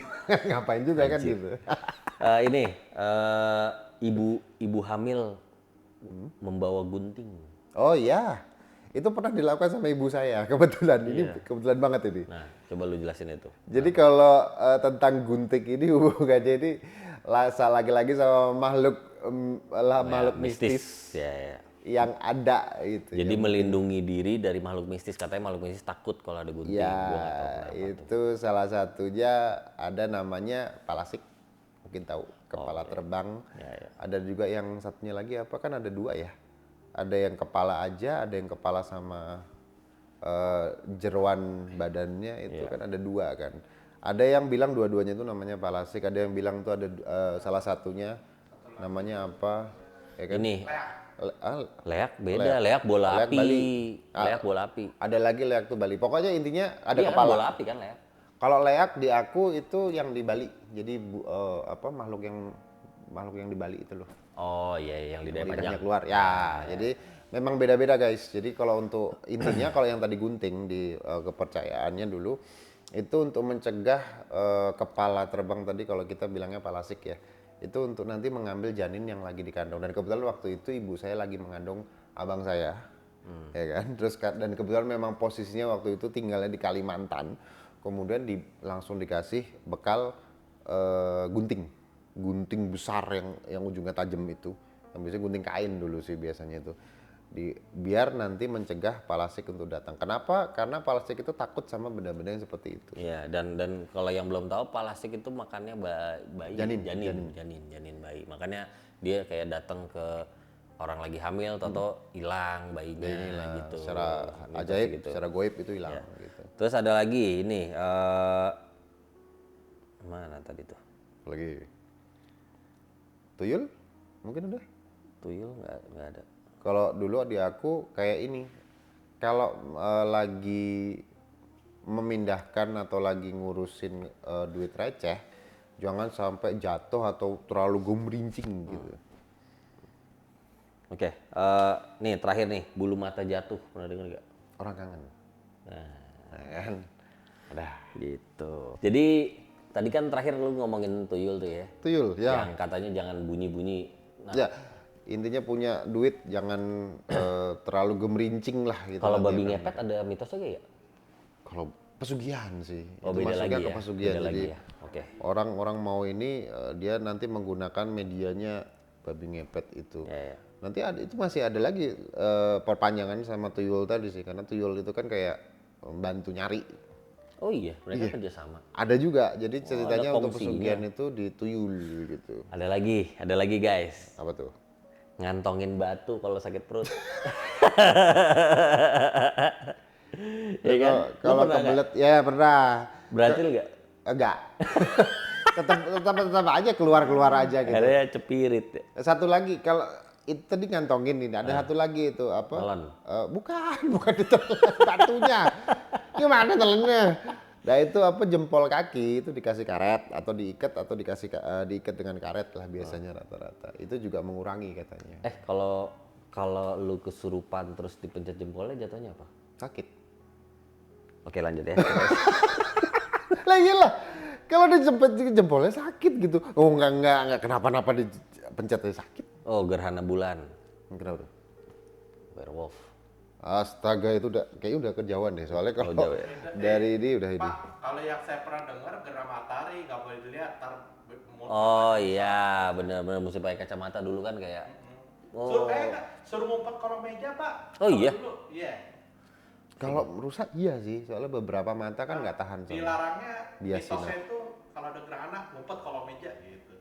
ngapain juga kan gitu. Ini ibu hamil membawa gunting. Oh iya, itu pernah dilakukan sama ibu saya, kebetulan. Ini kebetulan banget ini. Nah, coba lu jelasin itu. Jadi kalau tentang gunting ini hubungannya ini lagi-lagi sama makhluk mistis Ya, ya. yang ada gitu. Jadi melindungi diri dari makhluk mistis. Katanya makhluk mistis takut kalau ada gunting. Ya, Gua nggak tahu kenapa tuh. itu salah satunya ada namanya palasik. Mungkin tahu, kepala terbang. Ya, ya. Ada juga yang satunya lagi apa, kan ada dua ya. Ada yang kepala aja, ada yang kepala sama jeroan badannya itu kan ada dua kan. Ada yang bilang dua-duanya itu namanya palasik, ada yang bilang tuh ada salah satunya namanya apa? Ya kan? Ini leak beda, Leak. leak bola Leak api. Bali. Leak bola api. Ada lagi leak tuh Bali. Pokoknya intinya ada Iya kan, kepala. bola api kan leak. Kalau leak di aku itu yang di Bali. Jadi makhluk yang di Bali itu loh. Oh iya, yang lidahnya panjang. Lidahnya keluar. Ya, jadi memang beda-beda guys. Jadi kalau untuk intinya kalau yang tadi gunting di kepercayaannya dulu itu untuk mencegah kepala terbang tadi, kalau kita bilangnya palasik ya. Itu untuk nanti mengambil janin yang lagi dikandung. Dan kebetulan waktu itu ibu saya lagi mengandung abang saya. Ya kan? Terus dan kebetulan memang posisinya waktu itu tinggalnya di Kalimantan. Kemudian langsung dikasih bekal gunting besar yang ujungnya tajam itu. Yang biasanya gunting kain dulu sih biasanya itu. Biar nanti mencegah palasik untuk datang. Kenapa? Karena palasik itu takut sama benda-benda yang seperti itu. Iya, dan kalau yang belum tahu palasik itu makannya bayi, janin bayi. Makanya dia kayak datang ke orang lagi hamil, atau hilang bayinya gitu. Secara Mitos ajaib, gitu. secara goib itu hilang gitu. Terus ada lagi ini mana tadi tuh? Lagi tuyul mungkin udah. Tuyul nggak ada. Kalau dulu di aku kayak ini, kalau lagi memindahkan atau lagi ngurusin duit receh, jangan sampai jatuh atau terlalu gumrincing gitu. Oke, nih terakhir nih, bulu mata jatuh, pernah dengar nggak? Orang kangen. Nah kan, ada. Gitu. Jadi tadi kan terakhir lu ngomongin tuyul tuh ya, Tuyul ya. yang katanya jangan bunyi-bunyi. Nah, Ya, intinya punya duit jangan terlalu gemerincing lah gitu. Kalau nanti babi akan- ngepet ada mitosnya gak ya? Kalau pesugihan sih, Oh itu beda masuknya lagi ke ya. pesugihan. Beda Jadi lagi ya. Oke. orang-orang mau ini dia nanti menggunakan medianya babi ngepet itu. Ya, ya. Nanti itu masih ada lagi perpanjangan sama tuyul tadi sih, karena tuyul itu kan kayak bantu nyari. Oh iya, mereka kerjasama. Ada juga, jadi ceritanya ada untuk kongsinya. pesugihan itu di tuyul gitu. Ada lagi guys. Apa tuh? Ngantongin batu kalau sakit perut. Ya, Ya kan? Lo kalau pernah nggak? kebelet, ya pernah. Berhasil nggak? Enggak. tetap aja keluar aja gitu. Akhirnya cepirit ya. Satu lagi kalau itu tadi ngantongin ini, ada satu lagi itu apa? Telan. Bukan ditelan batunya. Gimana telennya? Nah itu apa jempol kaki itu dikasih karet atau diikat atau diikat dengan karet lah biasanya rata-rata. Itu juga mengurangi katanya. Kalau lu kesurupan terus dipencet jempolnya jatuhnya apa? Sakit. Oke lanjut ya. Lah iyalah. Kalau dijempet jempolnya sakit gitu. Oh enggak kenapa-napa dipencetnya sakit. Oh gerhana bulan. Kenapa tuh? Werewolf. Astaga itu kayaknya udah kejauhan deh soalnya kalau jauh ya? dari ini udah ini. Pak, kalau yang saya pernah dengar gerhana matahari nggak boleh dilihat, Oh iya, benar-benar mesti pakai kacamata dulu kan kayak. Suruh suruh ngumpet kolong meja Pak. Oh, Kalau iya? dulu, iya. Kalau rusak iya sih, soalnya beberapa mata kan nggak tahan sama. Dilarangnya Biasin mitosnya itu kalau ada gerhana ngumpet kolong meja gitu.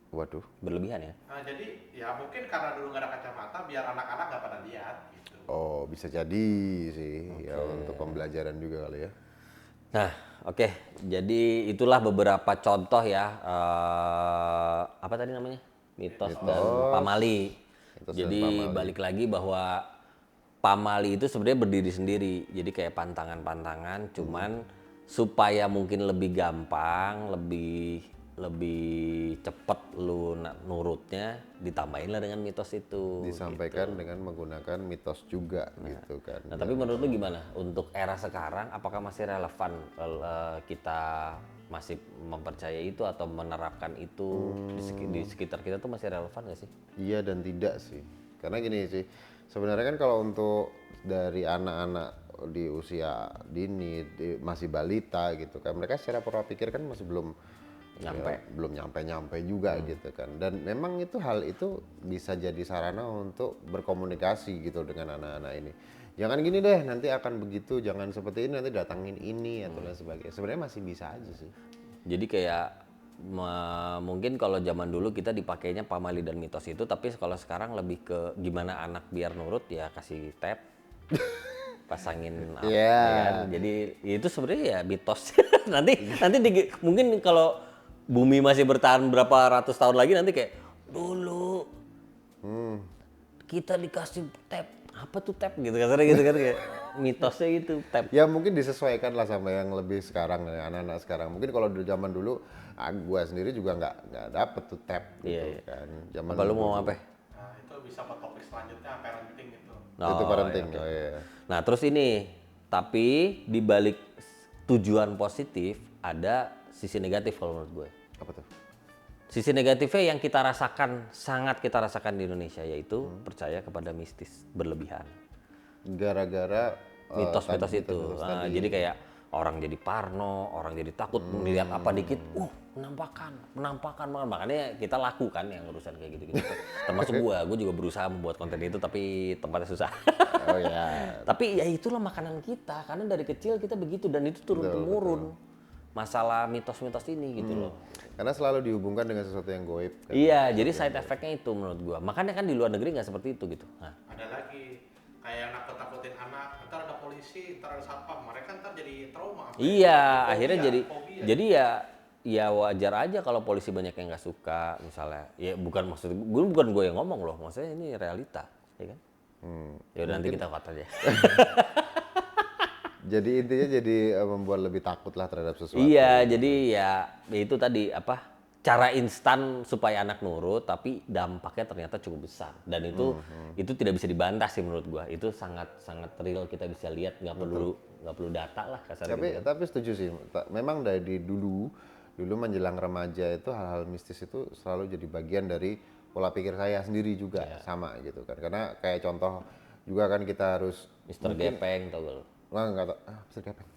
Waduh. Berlebihan ya? Nah jadi ya mungkin karena dulu nggak ada kacamata biar anak-anak nggak pada lihat gitu. Oh bisa jadi sih, ya untuk pembelajaran juga kali ya. Nah, oke. Jadi itulah beberapa contoh ya. Apa tadi namanya? Mitos dan pamali. Mitos dan Jadi pamali. balik lagi bahwa pamali itu sebenarnya berdiri sendiri. Jadi kayak pantangan-pantangan, cuman supaya mungkin lebih gampang, lebih cepet lu nurutnya, ditambahin lah dengan mitos itu. Disampaikan dengan menggunakan mitos juga gitu kan. Nah, tapi menurut lu gimana? Untuk era sekarang, apakah masih relevan kita masih mempercayai itu atau menerapkan itu di sekitar kita tuh masih relevan nggak sih? Iya dan tidak sih. Karena gini sih, sebenarnya kan kalau untuk dari anak-anak di usia dini, masih balita gitu kan, mereka secara pola pikir kan masih belum nyampe juga gitu kan. Dan memang itu hal itu bisa jadi sarana untuk berkomunikasi gitu dengan anak-anak ini. Jangan gini deh, nanti akan begitu, jangan seperti ini, nanti datangin ini atau lain sebagainya. Sebenarnya masih bisa aja sih. Jadi kayak mungkin kalau zaman dulu kita dipakainya pamali dan mitos itu, tapi kalau sekarang lebih ke gimana anak biar nurut ya kasih tap, pasangin apa, Iya. ya kan? Jadi itu sebenarnya ya mitos. nanti mungkin kalau bumi masih bertahan berapa ratus tahun lagi nanti kayak dulu kita dikasih tap, apa tuh tap gitu kasarnya gitu kan kayak mitosnya itu tap. Ya mungkin disesuaikan lah sama yang lebih sekarang, ya, anak-anak sekarang. Mungkin kalau di zaman dulu, gua sendiri juga nggak dapet tuh tap gitu Iya. kan. Zaman Apa lu dulu. mau apa? Nah itu bisa ke topik selanjutnya parenting gitu. Itu Oh, parenting. iya, oke. Oh, iya. Nah terus ini, tapi di balik tujuan positif ada sisi negatif kalau menurut gue. Apa tuh? Sisi negatifnya yang kita rasakan, sangat kita rasakan di Indonesia, yaitu percaya kepada mistis berlebihan. Gara-gara Mitos-mitos tadi, itu. mitos-mitos Nah, tadi. jadi kayak orang jadi parno, orang jadi takut melihat apa dikit, penampakan banget. Makanya kita lakukan yang urusan kayak gitu-gitu. Termasuk gue juga berusaha membuat konten itu, tapi tempatnya susah. Oh ya. Tapi ya itulah makanan kita, karena dari kecil kita begitu dan itu turun-temurun. Masalah mitos-mitos ini gitu loh. Karena selalu dihubungkan dengan sesuatu yang goib. Kan? Iya, jadi side effect-nya itu menurut gua. Makanya kan di luar negeri nggak seperti itu gitu. Nah, Ada lagi kayak nakut-nakutin anak, ntar ada polisi, ntar ada satpam, mereka ntar jadi trauma. iya, Fobia, akhirnya fobia. jadi ya wajar aja kalau polisi banyak yang nggak suka misalnya. Ya bukan maksud gue yang ngomong loh, maksudnya ini realita, ya kan? Ya udah nanti kita cut aja. Jadi intinya jadi membuat lebih takut lah terhadap sesuatu. Iya, jadi ya itu tadi apa? Cara instan supaya anak nurut, tapi dampaknya ternyata cukup besar. Dan itu tidak bisa dibantah sih menurut gua. Itu sangat real, kita bisa lihat, nggak perlu data lah kasarnya. Tapi gitu kan. tapi setuju sih. Memang dari dulu menjelang remaja itu hal-hal mistis itu selalu jadi bagian dari pola pikir saya sendiri juga sama gitu kan. Karena kayak contoh juga kan kita harus Mister Gepeng tau gak lu? Wah, nggak tahu. Mister Gepeng.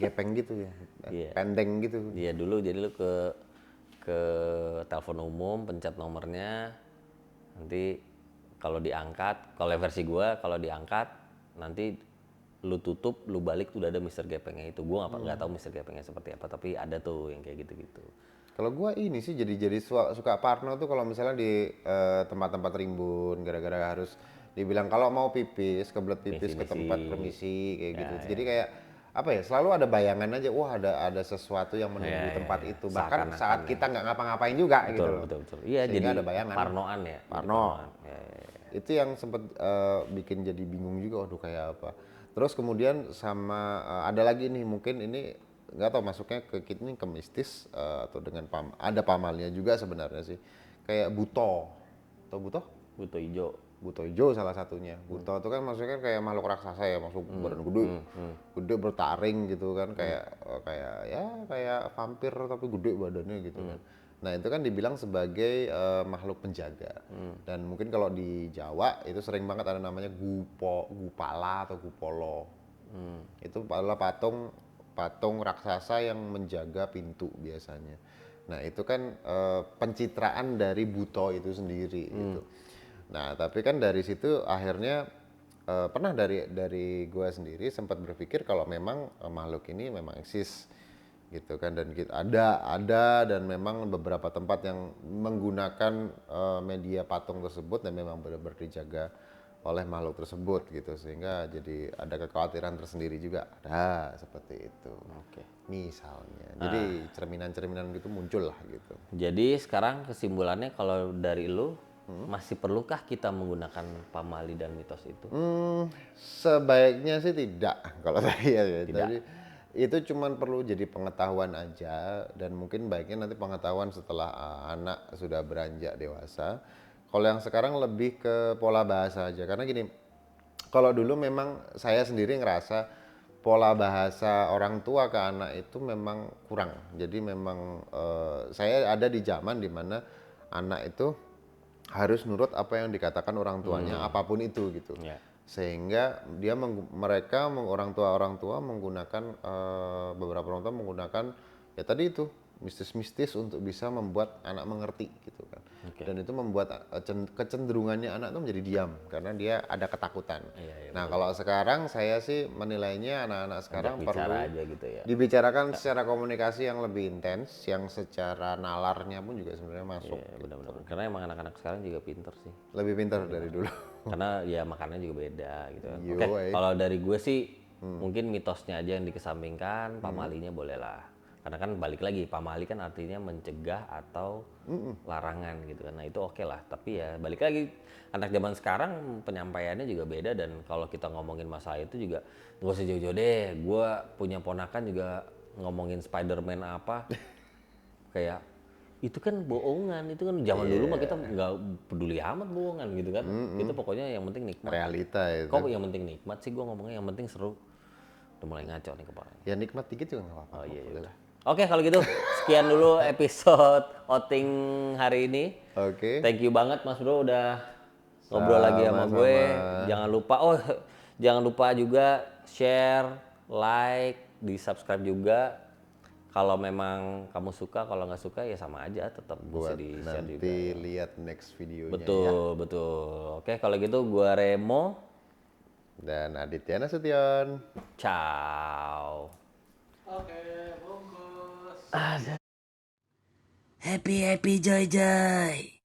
Gepeng gitu ya. Iya. Pendeng gitu. Dia dulu jadi lu ke telepon umum, pencet nomornya, nanti kalau diangkat, kalau versi gua kalau diangkat nanti lu tutup, lu balik udah ada Mister Gepengnya itu. Gua nggak tahu Mister Gepengnya seperti apa, tapi ada tuh yang kayak gitu-gitu. Kalau gua ini sih jadi suka parno tuh kalau misalnya di tempat-tempat rimbun gara-gara harus dibilang kalau mau pipis, kebelet pipis ke tempat permisi kayak gitu. Jadi kayak apa ya? Selalu ada bayangan aja, wah ada sesuatu yang menunggu tempat itu. Bahkan Seakan-akan saat kita nggak ngapa-ngapain juga gitu loh. Betul. Iya, Sehingga jadi ada bayangan. parnoan ya. Parno. Ya. Itu yang sempat bikin jadi bingung juga, waduh kayak apa. Terus kemudian sama ada lagi nih, mungkin ini nggak tahu masuknya ke kita nih ke mistis atau dengan ada pamalnya juga sebenarnya sih. Kayak buto. Atau buto? Buto hijau. Buto hijau salah satunya. Buto itu kan maksudnya kan kayak makhluk raksasa ya, masuk badan gede. Gede bertaring gitu kan kayak vampir tapi gede badannya gitu kan. Nah, itu kan dibilang sebagai makhluk penjaga. Dan mungkin kalau di Jawa itu sering banget ada namanya gupala atau gupolo. Itu adalah patung raksasa yang menjaga pintu biasanya. Nah, itu kan pencitraan dari buto itu sendiri gitu. Nah, tapi kan dari situ akhirnya pernah dari gua sendiri sempat berpikir kalau memang makhluk ini memang eksis gitu kan, dan ada dan memang beberapa tempat yang menggunakan media patung tersebut dan memang benar-benar dijaga oleh makhluk tersebut gitu, sehingga jadi ada kekhawatiran tersendiri juga ada seperti itu. Oke. Misalnya, jadi cerminan-cerminan gitu muncul lah gitu. Jadi sekarang kesimpulannya kalau dari lu masih perlukah kita menggunakan pamali dan mitos itu? Sebaiknya sih tidak kalau saya ya. Tidak. Jadi itu cuman perlu jadi pengetahuan aja, dan mungkin baiknya nanti pengetahuan setelah anak sudah beranjak dewasa. Kalau yang sekarang lebih ke pola bahasa aja, karena gini, kalau dulu memang saya sendiri ngerasa pola bahasa orang tua ke anak itu memang kurang. Jadi memang saya ada di zaman dimana anak itu harus nurut apa yang dikatakan orang tuanya, apapun itu gitu. Ya. Sehingga orang tua menggunakan beberapa orang tua menggunakan ya tadi itu mistis-mistis untuk bisa membuat anak mengerti gitu kan. Dan itu membuat kecenderungannya anak itu menjadi diam karena dia ada ketakutan. Nah, kalau sekarang saya sih menilainya anak-anak sekarang perlu aja gitu ya. dibicarakan secara komunikasi yang lebih intens, yang secara nalarnya pun juga sebenarnya masuk. Iya, benar-benar. Karena emang anak-anak sekarang juga pinter sih. Lebih pintar dari dulu. Karena ya makannya juga beda gitu. Yo, Oke, kalau dari gue sih mungkin mitosnya aja yang dikesampingkan, pamalinya boleh lah. Karena kan balik lagi, pamali kan artinya mencegah atau larangan gitu kan. Nah itu oke lah, tapi ya balik lagi anak zaman sekarang penyampaiannya juga beda, dan kalau kita ngomongin masalah itu juga gak usah jauh-jauh deh. Gue punya ponakan juga ngomongin Spider-Man apa, kayak itu kan bohongan, itu kan zaman dulu mah kita nggak peduli amat bohongan gitu kan. Itu pokoknya yang penting nikmat. Realita itu. Kok yang penting nikmat sih, gue ngomongnya yang penting seru. Udah mulai ngaco nih kepala. Ya nikmat dikit juga nggak apa-apa. Oh iya, iya. Oke kalau gitu sekian dulu episode outing hari ini. Oke. Thank you banget Mas Bro udah ngobrol lagi sama gue. Jangan lupa juga share, like, di subscribe juga. Kalau memang kamu suka, kalau nggak suka ya sama aja, tetap bisa Buat di share juga. nanti lihat next videonya Betul. Oke kalau gitu gue Remo. Dan Aditya Nasution. Ciao. Oke, bungkus. Happy joy joy.